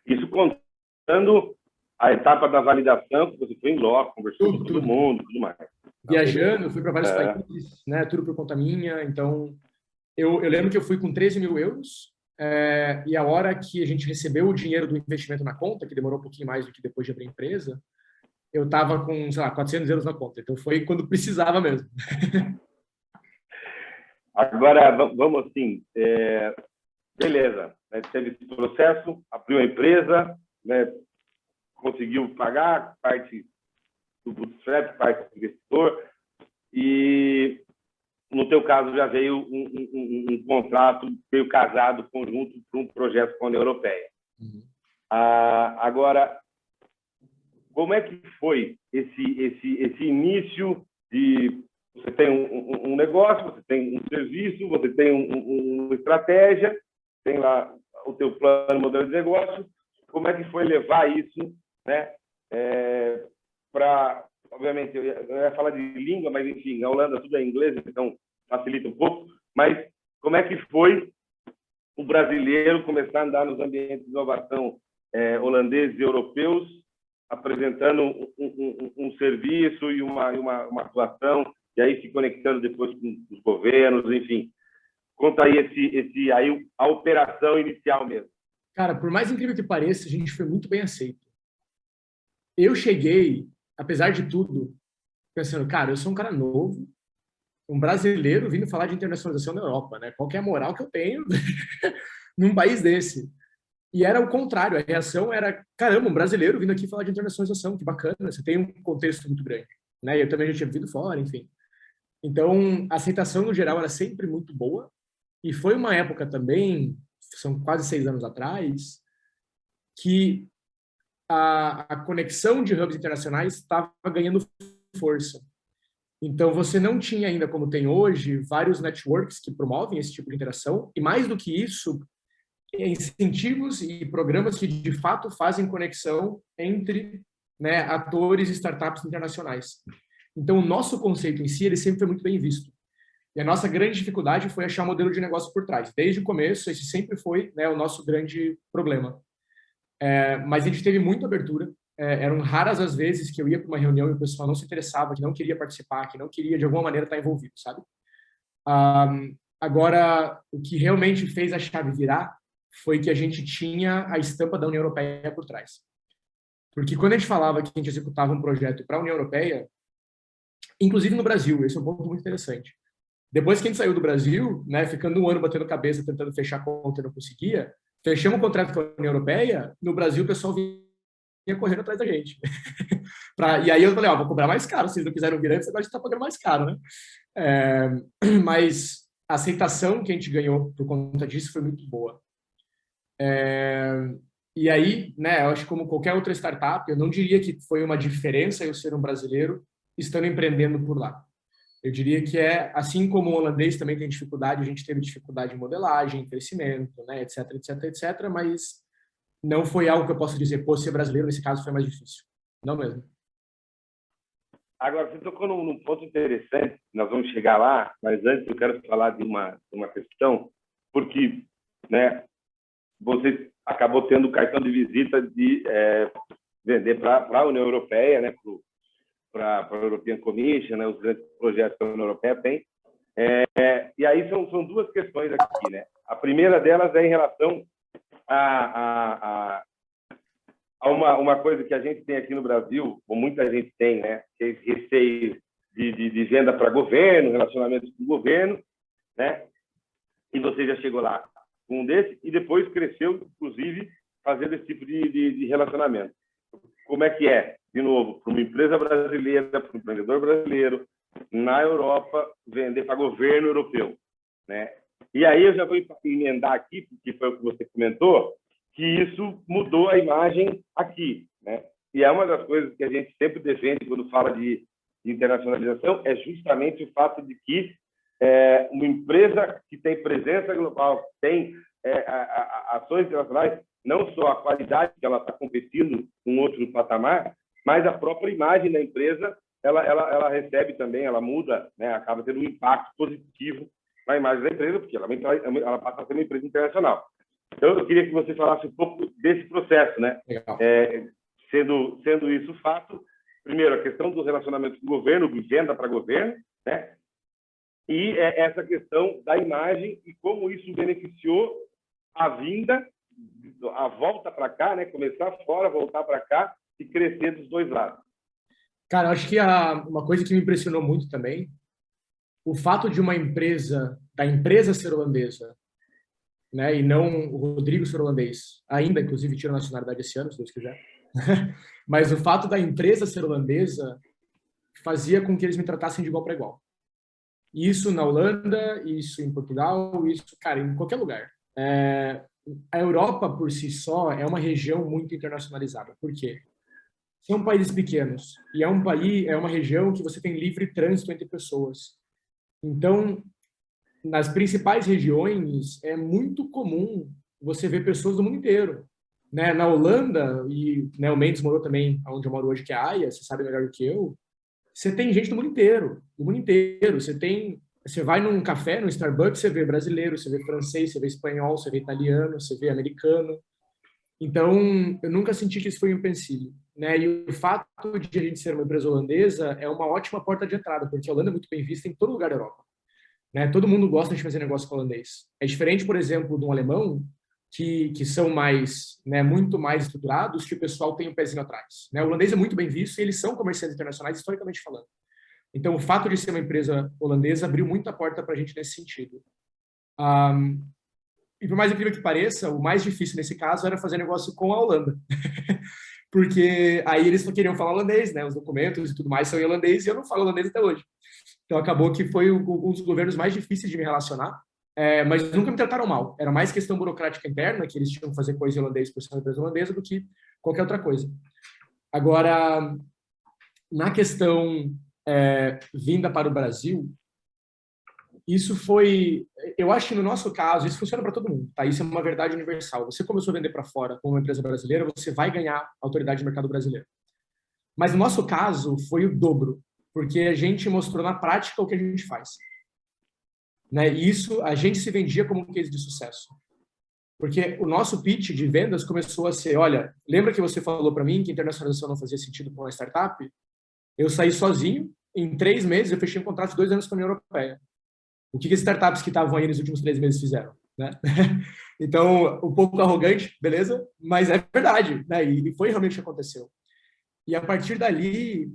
Isso contando a etapa da validação, que você foi em loco, conversou com todo mundo, tudo mais. Viajando, fui para vários países, né, tudo por conta minha. Então, eu lembro que eu fui com 13.000 euros, e a hora que a gente recebeu o dinheiro do investimento na conta, que demorou um pouquinho mais do que depois de abrir a empresa, eu estava com, sei lá, 400 euros na conta. Então, foi quando precisava mesmo. Agora, vamos assim, beleza, né, teve esse processo, abriu a empresa, né, conseguiu pagar parte do bootstrap, parte do investidor, e no teu caso já veio um contrato, veio casado conjunto para um projeto com a União Europeia. Agora, como é que foi esse início de... Você tem um negócio, você tem um serviço, você tem uma estratégia, tem lá o teu plano, modelo de negócio. Como é que foi levar isso, né, para... Obviamente, eu ia falar de língua, mas, enfim, na Holanda tudo é inglês, então facilita um pouco. Mas como é que foi o brasileiro começar a andar nos ambientes de inovação holandeses e europeus apresentando um serviço e uma atuação, e aí se conectando depois com os governos, enfim. Conta aí aí a operação inicial mesmo. Cara, por mais incrível que pareça, a gente foi muito bem aceito. Eu cheguei, apesar de tudo, pensando, cara, eu sou um cara novo, um brasileiro vindo falar de internacionalização na Europa, né? Qual que é a moral que eu tenho num país desse? E era o contrário, a reação era, caramba, um brasileiro vindo aqui falar de internacionalização, que bacana, você tem um contexto muito grande, né? Eu também já tinha vindo fora, enfim. Então, a aceitação no geral era sempre muito boa, e foi uma época também, são quase 6 anos atrás, que a conexão de hubs internacionais estava ganhando força. Então, você não tinha ainda, como tem hoje, vários networks que promovem esse tipo de interação, e mais do que isso, incentivos e programas que, de fato, fazem conexão entre, né, atores e startups internacionais. Então, o nosso conceito em si, ele sempre foi muito bem visto. E a nossa grande dificuldade foi achar um modelo de negócio por trás. Desde o começo, esse sempre foi, né, o nosso grande problema. Mas a gente teve muita abertura. Eram raras as vezes que eu ia para uma reunião e o pessoal não se interessava, que não queria participar, que não queria, de alguma maneira, estar envolvido, sabe? Agora, o que realmente fez a chave virar foi que a gente tinha a estampa da União Europeia por trás. Porque quando a gente falava que a gente executava um projeto para a União Europeia, inclusive no Brasil, esse é um ponto muito interessante. Depois que a gente saiu do Brasil, né, ficando um ano batendo cabeça, tentando fechar a conta e não conseguia, fechamos um contrato com a União Europeia, no Brasil o pessoal vinha correndo atrás da gente. E aí eu falei, vou cobrar mais caro, vocês não quiseram vir antes, agora a gente está pagando mais caro, né? Mas a aceitação que a gente ganhou por conta disso foi muito boa. E aí, né, eu acho que como qualquer outra startup, eu não diria que foi uma diferença eu ser um brasileiro estando empreendendo por lá. Eu diria que assim como o holandês também tem dificuldade, a gente teve dificuldade em modelagem, crescimento, né, etc, etc, etc, mas não foi algo que eu possa dizer, pô, ser brasileiro nesse caso foi mais difícil. Não mesmo. Agora, você tocou num ponto interessante, nós vamos chegar lá, mas antes eu quero falar de uma questão, porque, né, você acabou tendo o cartão de visita de vender para a União Europeia, né, para a European Commission, né, os grandes projetos que a União Europeia tem. E aí são duas questões aqui, né? A primeira delas é em relação a uma coisa que a gente tem aqui no Brasil, ou muita gente tem, né, que é esse receio de venda para governo, relacionamentos com o governo, né? E você já chegou lá com um desse e depois cresceu, inclusive, fazendo esse tipo de relacionamento. Como é que é, de novo, para uma empresa brasileira, para um empreendedor brasileiro, na Europa, vender para governo europeu, né? E aí eu já vou emendar aqui, porque foi o que você comentou, que isso mudou a imagem aqui, né? E é uma das coisas que a gente sempre defende quando fala de internacionalização, é justamente o fato de que uma empresa que tem presença global, tem ações internacionais, não só a qualidade que ela está competindo com outro patamar, mas a própria imagem da empresa, ela recebe também, ela muda, né? Acaba tendo um impacto positivo na imagem da empresa, porque ela passa a ser uma empresa internacional. Então, eu queria que você falasse um pouco desse processo, né? Sendo isso fato, primeiro, a questão do relacionamento com o governo, de venda para governo, né? E essa questão da imagem e como isso beneficiou a vinda, a volta para cá, né? Começar fora, voltar para cá e crescer dos dois lados. Cara, eu acho que uma coisa que me impressionou muito também, o fato de da empresa ser holandesa, né, e não o Rodrigo ser holandês, ainda, inclusive, tira a nacionalidade esse ano, se Deus quiser, mas o fato da empresa ser holandesa fazia com que eles me tratassem de igual para igual. Isso na Holanda, isso em Portugal, isso, cara, em qualquer lugar. A Europa, por si só, é uma região muito internacionalizada. Por quê? São países pequenos e é uma região que você tem livre trânsito entre pessoas. Então, nas principais regiões, é muito comum você ver pessoas do mundo inteiro. Né? Na Holanda, e né, o Mendes morou também onde eu moro hoje, que é a Haia, você sabe melhor do que eu, você tem gente do mundo inteiro. Do mundo inteiro. Você vai num café, no Starbucks, você vê brasileiro, você vê francês, você vê espanhol, você vê italiano, você vê americano. Então, eu nunca senti que isso foi um empecilho. né? E o fato de a gente ser uma empresa holandesa é uma ótima porta de entrada, porque a Holanda é muito bem vista em todo lugar da Europa, né? Todo mundo gosta de fazer negócio com holandês. É diferente, por exemplo, de um alemão, que são mais, né, muito mais estruturados, que o pessoal tem um pezinho atrás, né? O holandês é muito bem visto e eles são comerciantes internacionais, historicamente falando. Então, o fato de ser uma empresa holandesa abriu muita porta para a gente nesse sentido. E por mais incrível que pareça, o mais difícil nesse caso era fazer negócio com a Holanda. Porque aí eles queriam falar holandês, né? Os documentos e tudo mais são em holandês e eu não falo holandês até hoje. Então acabou que foi um dos governos mais difíceis de me relacionar, mas nunca me trataram mal. Era mais questão burocrática interna, que eles tinham que fazer coisa em holandês por ser uma empresa holandesa, do que qualquer outra coisa. Agora, na questão vinda para o Brasil, isso foi, eu acho que no nosso caso, isso funciona para todo mundo, tá? Isso é uma verdade universal. Você começou a vender para fora com uma empresa brasileira, você vai ganhar autoridade de mercado brasileiro. Mas no nosso caso, foi o dobro, porque a gente mostrou na prática o que a gente faz. Né? E isso, a gente se vendia como um case de sucesso. Porque o nosso pitch de vendas começou a ser, olha, lembra que você falou para mim que internacionalização não fazia sentido para uma startup? Eu saí sozinho, em 3 meses eu fechei um contrato de 2 anos com a União Europeia. O que as startups que estavam aí nos últimos 3 meses fizeram? Né? Então, um pouco arrogante, beleza? Mas é verdade, né? E foi realmente o que aconteceu. E a partir dali,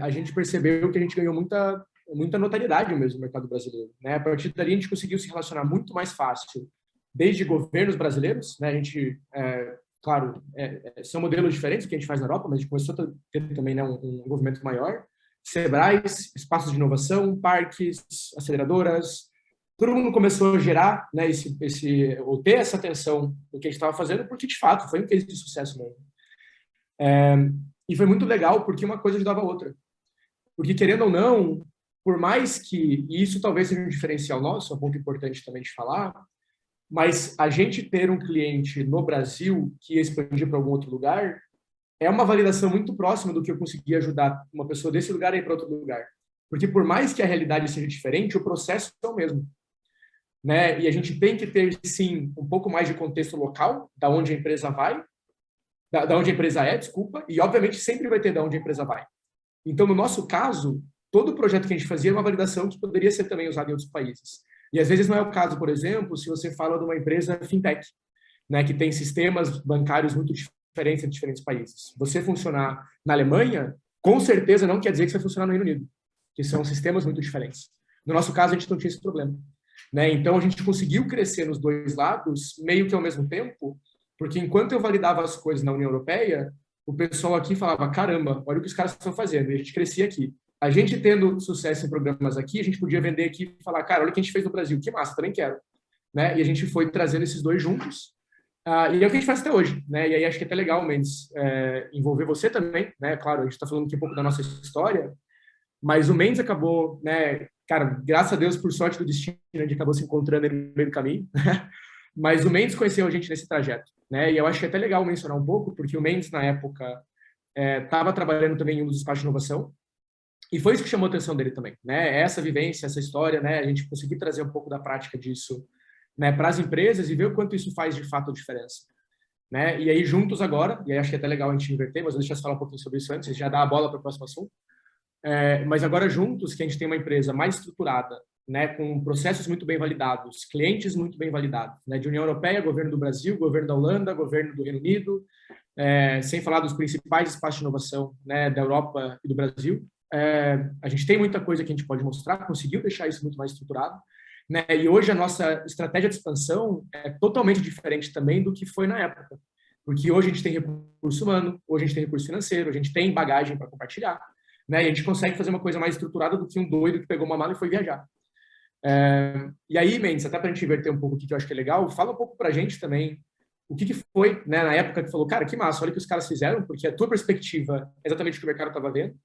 a gente percebeu que a gente ganhou muita notoriedade mesmo no mercado brasileiro. Né? A partir dali, a gente conseguiu se relacionar muito mais fácil, desde governos brasileiros, né? A gente, claro, são modelos diferentes do que a gente faz na Europa, mas a gente começou a ter também, né, um envolvimento maior. Sebrais, espaços de inovação, parques, aceleradoras, todo mundo começou a gerar, né, ou ter essa atenção do que a gente estava fazendo, porque de fato foi um case de sucesso mesmo. E foi muito legal porque uma coisa ajudava a outra. Porque querendo ou não, por mais que, e isso talvez seja um diferencial nosso, é um ponto importante também de falar, mas a gente ter um cliente no Brasil que ia expandir para algum outro lugar é uma validação muito próxima do que eu conseguia ajudar uma pessoa desse lugar a ir para outro lugar. Porque por mais que a realidade seja diferente, o processo é o mesmo. Né? E a gente tem que ter, sim, um pouco mais de contexto local, da onde a empresa vai, da onde a empresa é, desculpa, e obviamente sempre vai ter da onde a empresa vai. Então, no nosso caso, todo projeto que a gente fazia é uma validação que poderia ser também usada em outros países. E às vezes não é o caso, por exemplo, se você fala de uma empresa fintech, né, que tem sistemas bancários muito diferentes em diferentes países. Você funcionar na Alemanha, com certeza não quer dizer que você vai funcionar no Reino Unido, que são sistemas muito diferentes. No nosso caso, a gente não tinha esse problema. Né? Então, a gente conseguiu crescer nos dois lados, meio que ao mesmo tempo, porque enquanto eu validava as coisas na União Europeia, o pessoal aqui falava, caramba, olha o que os caras estão fazendo, e a gente crescia aqui. A gente tendo sucesso em programas aqui, a gente podia vender aqui e falar, cara, olha o que a gente fez no Brasil, que massa, também quero. Né? E a gente foi trazendo esses dois juntos, e é o que a gente faz até hoje. Né? E aí acho que é até legal, Mendes, envolver você também, né? Claro, a gente está falando aqui um pouco da nossa história, mas o Mendes acabou, né, cara, graças a Deus, por sorte do destino, a gente acabou se encontrando no meio do caminho, mas o Mendes conheceu a gente nesse trajeto, né, e eu acho que é até legal mencionar um pouco, porque o Mendes, na época, estava trabalhando também em um dos espaços de inovação, e foi isso que chamou a atenção dele também, né, essa vivência, essa história, né, a gente conseguir trazer um pouco da prática disso, né, para as empresas e ver o quanto isso faz de fato a diferença. Né? E aí, juntos agora, e aí acho que é até legal a gente inverter, mas eu deixa eu falar um pouquinho sobre isso antes, já dar a bola para o próximo assunto. Mas agora juntos, que a gente tem uma empresa mais estruturada, né, com processos muito bem validados, clientes muito bem validados, né, de União Europeia, governo do Brasil, governo da Holanda, governo do Reino Unido, sem falar dos principais espaços de inovação, né, da Europa e do Brasil. A gente tem muita coisa que a gente pode mostrar, conseguiu deixar isso muito mais estruturado, né, e hoje a nossa estratégia de expansão é totalmente diferente também do que foi na época, porque hoje a gente tem recurso humano, hoje a gente tem recurso financeiro, a gente tem bagagem para compartilhar, né? E a gente consegue fazer uma coisa mais estruturada do que um doido que pegou uma mala e foi viajar. E aí, Mendes, até para a gente inverter um pouco o que eu acho que é legal, fala um pouco para a gente também o que foi, né, na época que falou, cara, que massa, olha o que os caras fizeram, porque a tua perspectiva é exatamente o que o mercado estava vendo.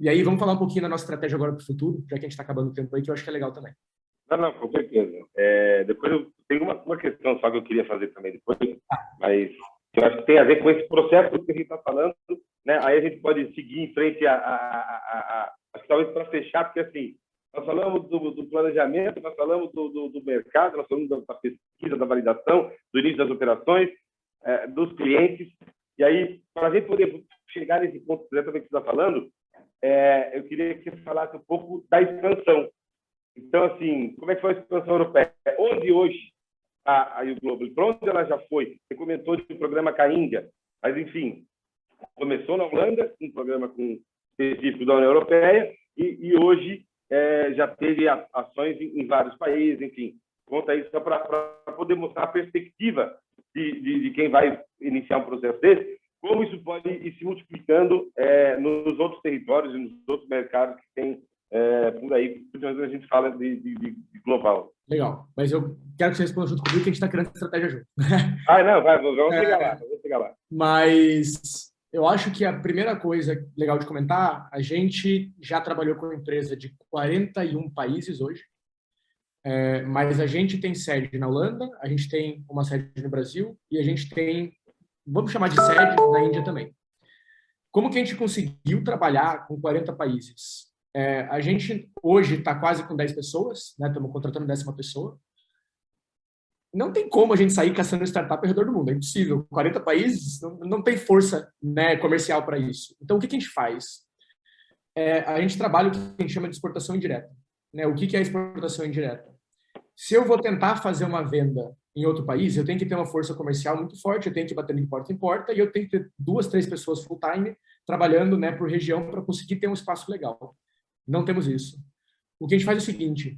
E aí, vamos falar um pouquinho da nossa estratégia agora para o futuro, já que a gente está acabando o tempo aí, que eu acho que é legal também. Não, com certeza. Depois eu tenho uma questão só que eu queria fazer também depois, mas eu acho que tem a ver com esse processo que a gente está falando, né? Aí a gente pode seguir em frente acho que talvez para fechar, porque assim, nós falamos do planejamento, nós falamos do mercado, nós falamos da pesquisa, da validação, do início das operações, dos clientes, e aí, para a gente poder chegar nesse ponto exatamente que você está falando, eu queria que você falasse um pouco da expansão. Então, assim, como é que foi a expansão europeia? Onde hoje está a YouGlobal? Para onde ela já foi? Você comentou de um programa com a Índia, mas, enfim, começou na Holanda, um programa específico da União Europeia, e hoje já teve ações em vários países, enfim. Conta isso só para poder mostrar a perspectiva de quem vai iniciar um processo desse, como isso pode ir se multiplicando nos outros territórios e nos outros mercados que tem por aí, principalmente a gente fala de global. Legal, mas eu quero que você responda junto comigo, que a gente está criando estratégia junto. Não, vamos chegar lá. Mas eu acho que a primeira coisa legal de comentar, a gente já trabalhou com empresa de 41 países hoje, mas a gente tem sede na Holanda, a gente tem uma sede no Brasil e a gente tem, vamos chamar de sede, na Índia também. Como que a gente conseguiu trabalhar com 40 países? A gente hoje está quase com 10 pessoas, né? Estamos contratando 10ª pessoa. Não tem como a gente sair caçando startup ao redor do mundo, é impossível. 40 países não tem força, né, comercial para isso. Então, o que a gente faz? A gente trabalha o que a gente chama de exportação indireta. Né? O que é exportação indireta? Se eu vou tentar fazer uma venda em outro país, eu tenho que ter uma força comercial muito forte, eu tenho que bater de porta em porta e eu tenho que ter 2, 3 pessoas full-time trabalhando, né, por região para conseguir ter um espaço legal. Não temos isso. O que a gente faz é o seguinte: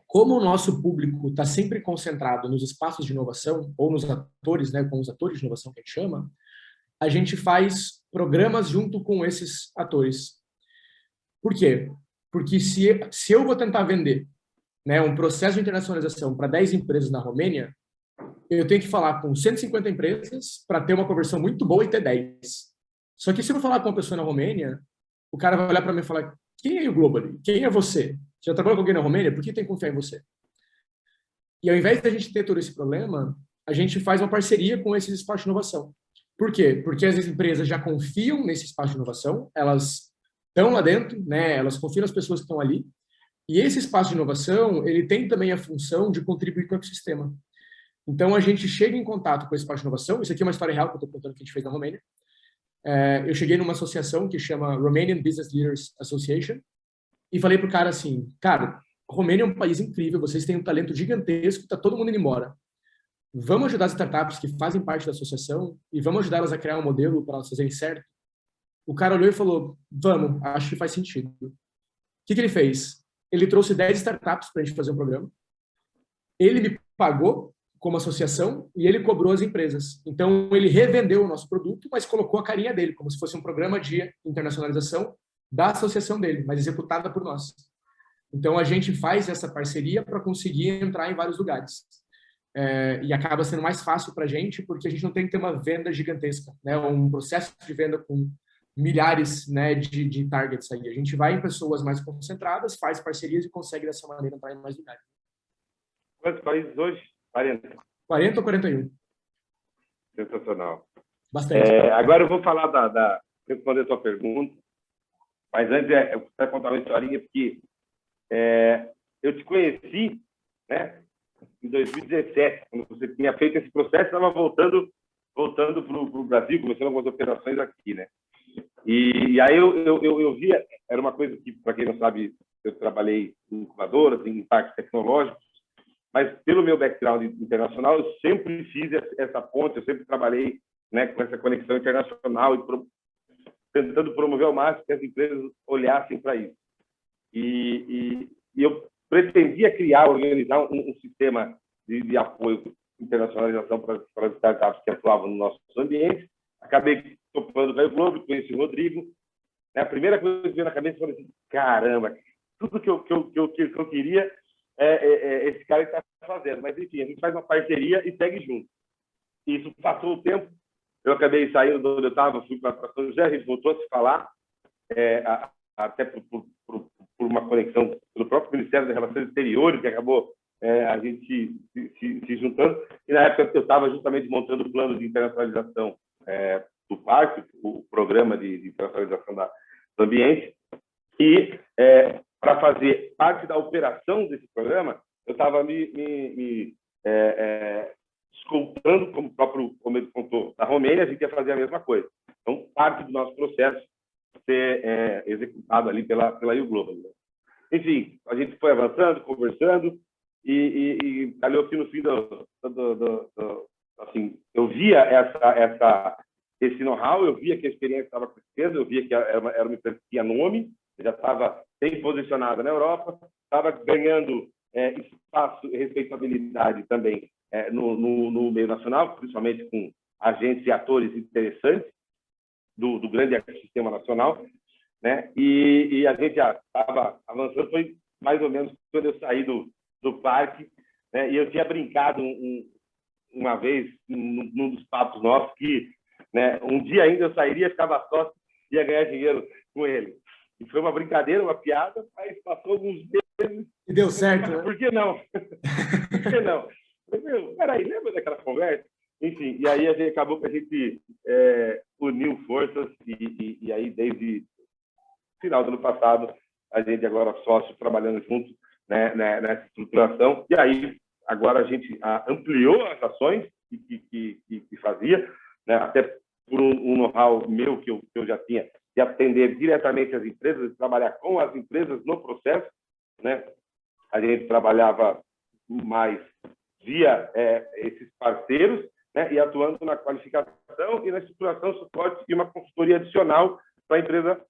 como o nosso público está sempre concentrado nos espaços de inovação, ou nos atores, né, com os atores de inovação que a gente chama, a gente faz programas junto com esses atores. Por quê? Porque se eu vou tentar vender, né, um processo de internacionalização para 10 empresas na Romênia, eu tenho que falar com 150 empresas para ter uma conversão muito boa e ter 10. Só que se eu vou falar com uma pessoa na Romênia, o cara vai olhar para mim e falar: quem é o Global? Quem é você? Já trabalhou com alguém na Romênia? Por que tem que confiar em você? E ao invés de a gente ter todo esse problema, a gente faz uma parceria com esses espaços de inovação. Por quê? Porque as empresas já confiam nesse espaço de inovação, elas estão lá dentro, né? Elas confiam nas pessoas que estão ali, e esse espaço de inovação, ele tem também a função de contribuir com o ecossistema. Então, a gente chega em contato com esse espaço de inovação. Isso aqui é uma história real que eu estou contando que a gente fez na Romênia. Eu cheguei numa associação que chama Romanian Business Leaders Association e falei pro cara assim: cara, Romênia é um país incrível, vocês têm um talento gigantesco, tá todo mundo indo embora. Vamos ajudar as startups que fazem parte da associação e vamos ajudá-las a criar um modelo para elas fazerem certo? O cara olhou e falou: vamos, acho que faz sentido. O que ele fez? Ele trouxe 10 startups para a gente fazer um programa. Ele me pagou como associação e ele cobrou as empresas. Então, ele revendeu o nosso produto, mas colocou a carinha dele, como se fosse um programa de internacionalização da associação dele, mas executada por nós. Então, a gente faz essa parceria para conseguir entrar em vários lugares. E acaba sendo mais fácil para a gente, porque a gente não tem que ter uma venda gigantesca, né? Um processo de venda com milhares, né, de targets aí. A gente vai em pessoas mais concentradas, faz parcerias e consegue dessa maneira entrar em mais lugares. Quantos países hoje? 40. 40 ou 41? Sensacional. Bastante. Agora eu vou falar responder a sua pergunta, mas antes eu quero contar uma historinha, porque eu te conheci, né, em 2017, quando você tinha feito esse processo, estava voltando para o Brasil, começando algumas operações aqui, né? E aí eu via, era uma coisa que, para quem não sabe, eu trabalhei em incubadoras, em parques tecnológicos, mas pelo meu background internacional, eu sempre fiz essa ponte, eu sempre trabalhei, né, com essa conexão internacional e tentando promover ao máximo que as empresas olhassem para isso. E eu pretendia organizar um sistema de apoio internacionalização para as startups que atuavam no nosso ambiente. Acabei topando o YouGlobal, conheci o Rodrigo. A primeira coisa que veio na cabeça foi assim: caramba, tudo que eu queria esse cara está fazendo. Mas, enfim, a gente faz uma parceria e segue junto. Isso passou o tempo, eu acabei saindo de onde eu estava, fui para São José, a gente voltou a se falar, até por uma conexão pelo próprio Ministério das Relações Exteriores, que acabou a gente se juntando. E, na época, eu estava justamente montando o plano de internacionalização do parque, o programa de internacionalização do ambiente. E, para fazer parte da operação desse programa, eu estava me escoltando, como o próprio Omedo contou, da Romênia, a gente ia fazer a mesma coisa. Então, parte do nosso processo ser executado ali pela U-Global. Enfim, a gente foi avançando, conversando, e calhou que no fim assim, eu via esse know-how, eu via que a experiência estava crescendo, eu via que era uma empresa que tinha nome, já estava bem posicionada na Europa, estava ganhando espaço e respeitabilidade também no meio nacional, principalmente com agentes e atores interessantes do grande ecossistema nacional, né? E a gente já estava avançando, foi mais ou menos quando eu saí do parque, né? E eu tinha brincado uma vez, num dos papos nossos, que, né, um dia ainda eu sairia, ficava sócio, ia ganhar dinheiro com ele. E foi uma brincadeira, uma piada, mas passou alguns meses. E deu certo, né? Por que não? Por que não? Peraí, lembra daquela conversa? Enfim, e aí acabou que a gente uniu forças e aí desde o final do ano passado a gente agora sócio trabalhando juntos, né, nessa estruturação. E aí agora a gente ampliou as ações que fazia, né, até por um know-how meu que eu já tinha de atender diretamente as empresas, de trabalhar com as empresas no processo, né? A gente trabalhava mais via esses parceiros, né, e atuando na qualificação e na estruturação, suporte e uma consultoria adicional para a empresa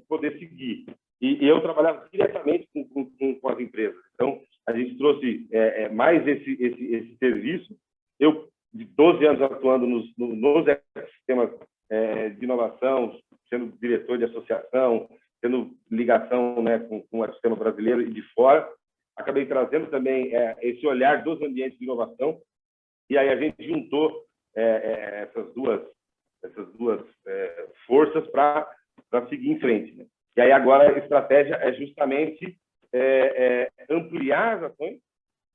poder seguir. E eu trabalhava diretamente com as empresas. Então, a gente trouxe mais esse serviço. Eu, de 12 anos atuando nos ecossistemas de inovação, sendo diretor de associação, tendo ligação, né, com o ecossistema brasileiro e de fora, acabei trazendo também esse olhar dos ambientes de inovação. E aí a gente juntou essas duas forças para seguir em frente, né? E aí agora a estratégia é justamente ampliar as ações,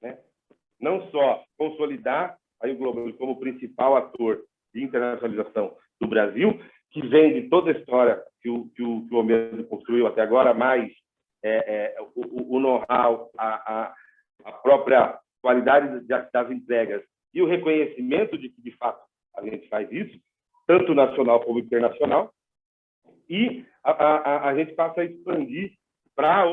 né? Não só consolidar a U-Global como principal ator de internacionalização do Brasil, que vem de toda a história que o Omedo construiu até agora, mais o know-how, a própria qualidade das entregas e o reconhecimento de que, de fato, a gente faz isso, tanto nacional como internacional, e a gente passa a expandir para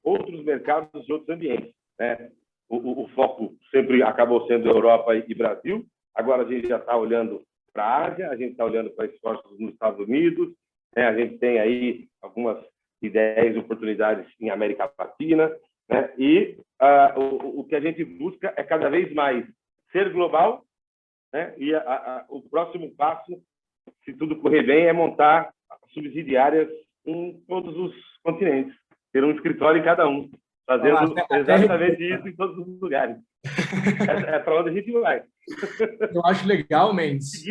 outros mercados e outros ambientes, né? O foco sempre acabou sendo Europa e Brasil, agora a gente já está olhando para a Ásia, a gente está olhando para esforços nos Estados Unidos, né? A gente tem aí algumas ideias e oportunidades em América Latina, né? E o que a gente busca é cada vez mais ser global, né? E o próximo passo, se tudo correr bem, é montar subsidiárias em todos os continentes, ter um escritório em cada um, fazendo exatamente isso em todos os lugares. É para onde a gente vai. Eu acho legal, Mendes.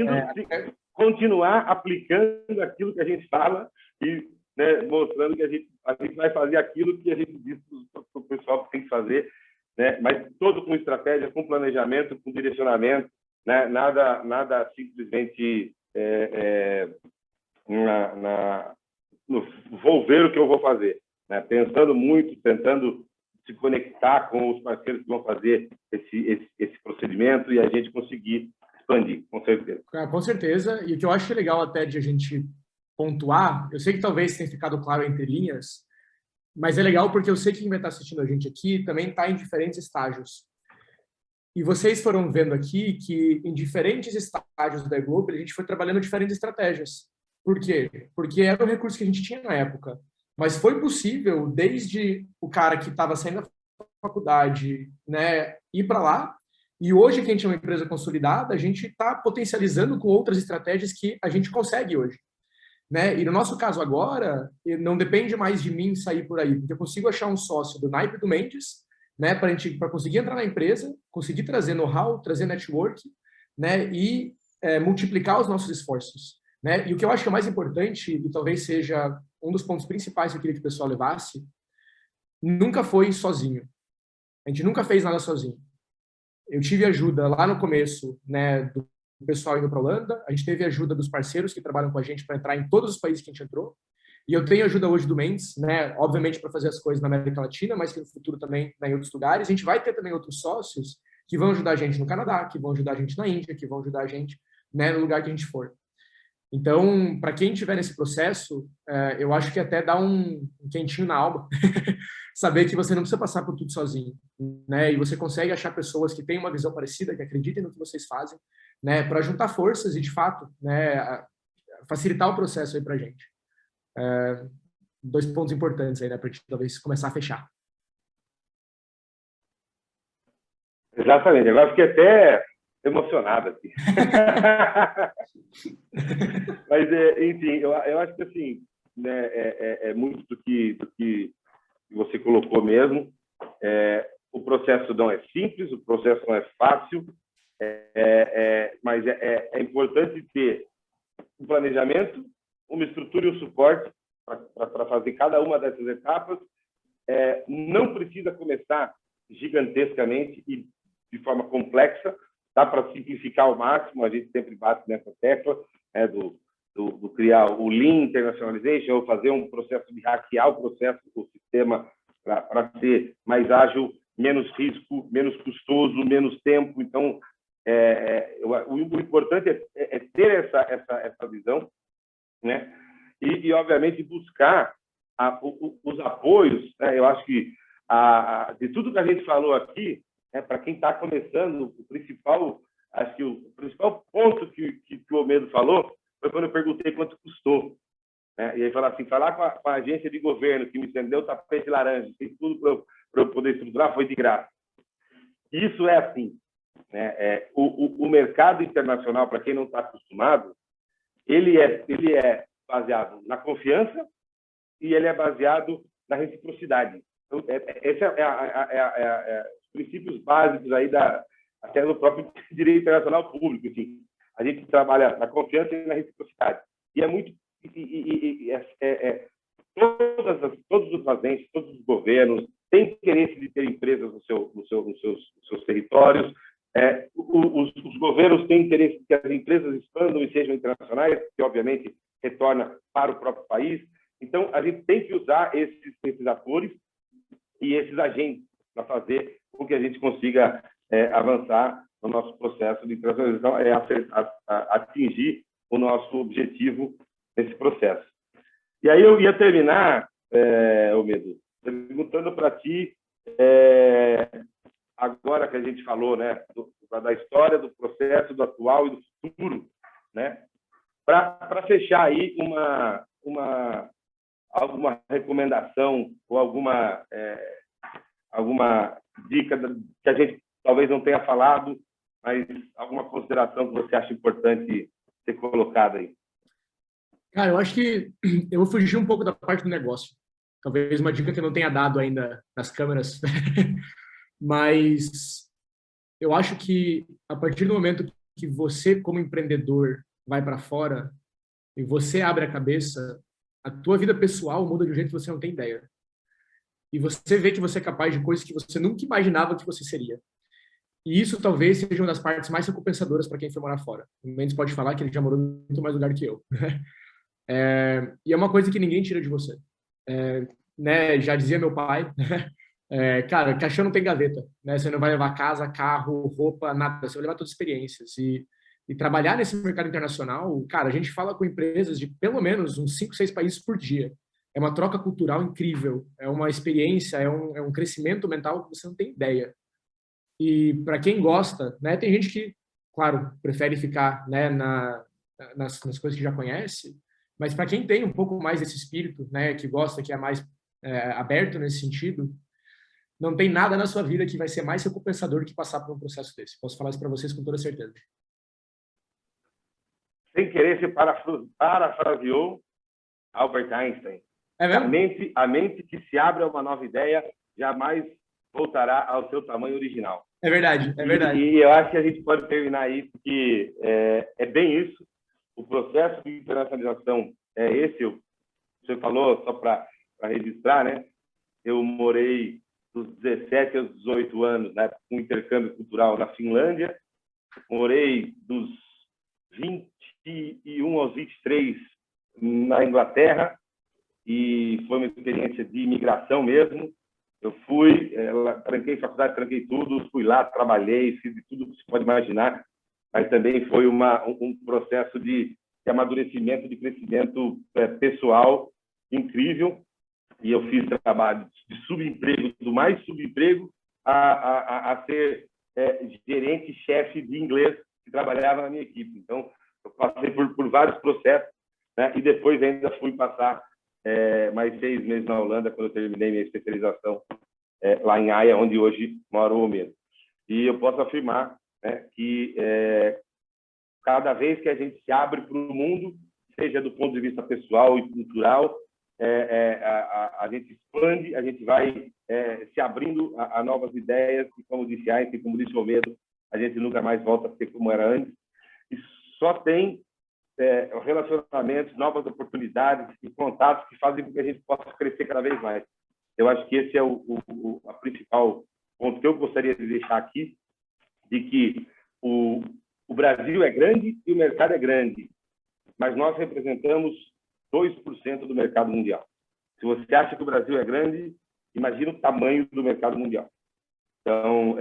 Continuar aplicando aquilo que a gente fala e, né, mostrando que a gente vai fazer aquilo que a gente diz para o pessoal que tem que fazer, né? Mas todo com estratégia, com planejamento, com direcionamento, né? Nada simplesmente vou ver o que eu vou fazer, né? Pensando muito, tentando se conectar com os parceiros que vão fazer esse procedimento e a gente conseguir expandir, com certeza. Com certeza. E o que eu acho legal até de a gente pontuar, eu sei que talvez tenha ficado claro entre linhas, mas é legal porque eu sei que quem vai estar assistindo a gente aqui também está em diferentes estágios. E vocês foram vendo aqui que em diferentes estágios da Global a gente foi trabalhando diferentes estratégias. Por quê? Porque era o recurso que a gente tinha na época. Mas foi possível, desde o cara que estava saindo da faculdade, né, ir para lá, e hoje que a gente é uma empresa consolidada, a gente está potencializando com outras estratégias que a gente consegue hoje, né? E no nosso caso agora, não depende mais de mim sair por aí, porque eu consigo achar um sócio do naipe do Mendes, né, para conseguir entrar na empresa, conseguir trazer know-how, trazer network, né, e multiplicar os nossos esforços, né? E o que eu acho que é mais importante, e talvez seja um dos pontos principais que eu queria que o pessoal levasse, nunca foi sozinho. A gente nunca fez nada sozinho. Eu tive ajuda lá no começo, né, do pessoal indo para a Holanda, a gente teve ajuda dos parceiros que trabalham com a gente para entrar em todos os países que a gente entrou, e eu tenho ajuda hoje do Mendes, né, obviamente para fazer as coisas na América Latina, mas que no futuro também, né, em outros lugares. A gente vai ter também outros sócios que vão ajudar a gente no Canadá, que vão ajudar a gente na Índia, que vão ajudar a gente, né, no lugar que a gente for. Então, para quem estiver nesse processo, eu acho que até dá um quentinho na alma saber que você não precisa passar por tudo sozinho, né? E você consegue achar pessoas que têm uma visão parecida, que acreditem no que vocês fazem, né? Para juntar forças e, de fato, né, facilitar o processo aí para a gente. 2 pontos importantes aí, né, para a gente talvez começar a fechar. Exatamente. Agora fiquei até emocionado aqui. Mas, enfim, eu acho que assim, né, é muito do que você colocou mesmo. O processo não é simples, o processo não é fácil, mas é importante ter um planejamento, uma estrutura e um suporte para fazer cada uma dessas etapas. Não precisa começar gigantescamente e de forma complexa, dá para simplificar ao máximo, a gente sempre bate nessa tecla, do criar o Lean Internationalization, ou fazer um processo de hackear o processo do sistema para ser mais ágil, menos risco, menos custoso, menos tempo. Então, o importante é ter essa visão, né? E obviamente, buscar os apoios, né? Eu acho que de tudo que a gente falou aqui, para quem está começando, acho que o principal ponto que o Olmedo falou foi quando eu perguntei quanto custou. E aí falar assim, falar com a agência de governo que me estendeu o tapete laranja, fez tudo para eu poder estruturar, foi de graça. Isso é assim, né? O mercado internacional, para quem não está acostumado, ele é baseado na confiança e ele é baseado na reciprocidade. Então, esse os princípios básicos aí até do próprio direito internacional público. Assim. A gente trabalha na confiança e na reciprocidade. E é muito... todos os agentes, todos os governos têm interesse de ter empresas nos seus territórios. Os governos têm interesse que as empresas expandam e sejam internacionais, que obviamente retorna para o próprio país. Então, a gente tem que usar esses atores e esses agentes para fazer com que a gente consiga avançar no nosso processo de internacionalização, atingir o nosso objetivo nesse processo. E aí eu ia terminar, Olmedo, perguntando para ti, agora que a gente falou, né, da história, do processo, do atual e do futuro, né, para fechar aí alguma recomendação ou alguma dica que a gente talvez não tenha falado, mas alguma consideração que você acha importante ser colocada aí? Cara, eu acho que eu vou fugir um pouco da parte do negócio. Talvez uma dica que eu não tenha dado ainda nas câmeras. Mas eu acho que a partir do momento que você, como empreendedor, vai para fora e você abre a cabeça, a tua vida pessoal muda de um jeito que você não tem ideia. E você vê que você é capaz de coisas que você nunca imaginava que você seria. E isso talvez seja uma das partes mais recompensadoras para quem foi morar fora. O Mendes pode falar que ele já morou em muito mais lugar que eu. E é uma coisa que ninguém tira de você. Né? Já dizia meu pai, cara, caixão não tem gaveta. Né? Você não vai levar casa, carro, roupa, nada. Você vai levar todas as experiências. E trabalhar nesse mercado internacional, cara, a gente fala com empresas de pelo menos uns 5, 6 países por dia. É uma troca cultural incrível. É uma experiência, é um crescimento mental que você não tem ideia. E para quem gosta, né, tem gente que, claro, prefere ficar, né, nas coisas que já conhece, mas para quem tem um pouco mais desse espírito, né, que gosta, que é mais aberto nesse sentido, não tem nada na sua vida que vai ser mais recompensador do que passar por um processo desse. Posso falar isso para vocês com toda certeza. Sem querer, você parafraseou Albert Einstein. É mesmo? A mente que se abre a uma nova ideia jamais voltará ao seu tamanho original. É verdade, é verdade. E eu acho que a gente pode terminar aí, porque é bem isso. O processo de internacionalização é esse. Você falou, só para registrar, né? Eu morei dos 17 aos 18 anos, né, com intercâmbio cultural na Finlândia. Morei dos 21 aos 23 na Inglaterra. E foi uma experiência de imigração mesmo. Eu fui, tranquei faculdade, tranquei tudo, fui lá, trabalhei, fiz tudo que você pode imaginar, mas também foi um processo de amadurecimento, de crescimento pessoal incrível. E eu fiz trabalho de subemprego, do mais subemprego, a ser gerente, chefe de inglês que trabalhava na minha equipe. Então, eu passei por vários processos, né? E depois ainda fui passar mais 6 meses na Holanda, quando eu terminei minha especialização lá em Haia, onde hoje moro o mesmo. E eu posso afirmar, né, que cada vez que a gente se abre para o mundo, seja do ponto de vista pessoal e cultural, a gente expande, a gente vai se abrindo a novas ideias, e como disse Einstein, como disse Omedo, a gente nunca mais volta a ser como era antes. E só tem relacionamentos, novas oportunidades e contatos que fazem com que a gente possa crescer cada vez mais. Eu acho que esse é a principal ponto que eu gostaria de deixar aqui, de que o Brasil é grande e o mercado é grande, mas nós representamos 2% do mercado mundial. Se você acha que o Brasil é grande, imagina o tamanho do mercado mundial. Então,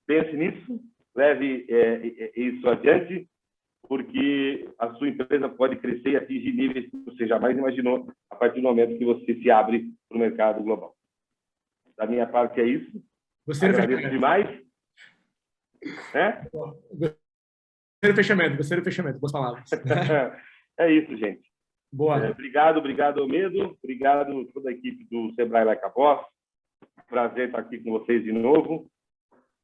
pense nisso, leve isso adiante, porque a sua empresa pode crescer e atingir níveis que você jamais imaginou a partir do momento que você se abre para o mercado global. Da minha parte é isso. Agradeço demais. Gostei do fechamento, boas palavras. É isso, gente. Boa. Obrigado, Medo. Obrigado a toda a equipe do Sebrae Like a Boss. Prazer estar aqui com vocês de novo.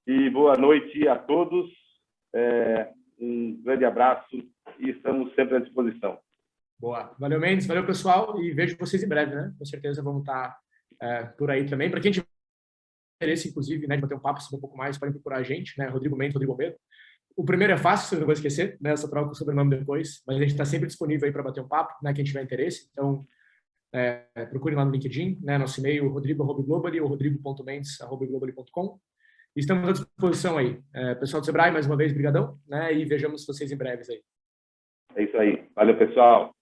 E boa noite a todos. Um grande abraço e estamos sempre à disposição. Boa. Valeu, Mendes. Valeu, pessoal. E vejo vocês em breve, né? Com certeza vamos estar por aí também. Para quem tiver interesse, inclusive, né, de bater um papo sobre um pouco mais, podem procurar a gente, né? Rodrigo Mendes, Rodrigo Medo. O primeiro é fácil, você não vai esquecer, né? Essa troca o sobrenome depois, mas a gente está sempre disponível aí para bater um papo, né? Quem tiver interesse. Então, procure lá no LinkedIn, né? Nosso e-mail, rodrigo@globally ou rodrigo.mendes@globally.com. Estamos à disposição aí. Pessoal do Sebrae, mais uma vez, brigadão, né? E vejamos vocês em breves aí. É isso aí. Valeu, pessoal.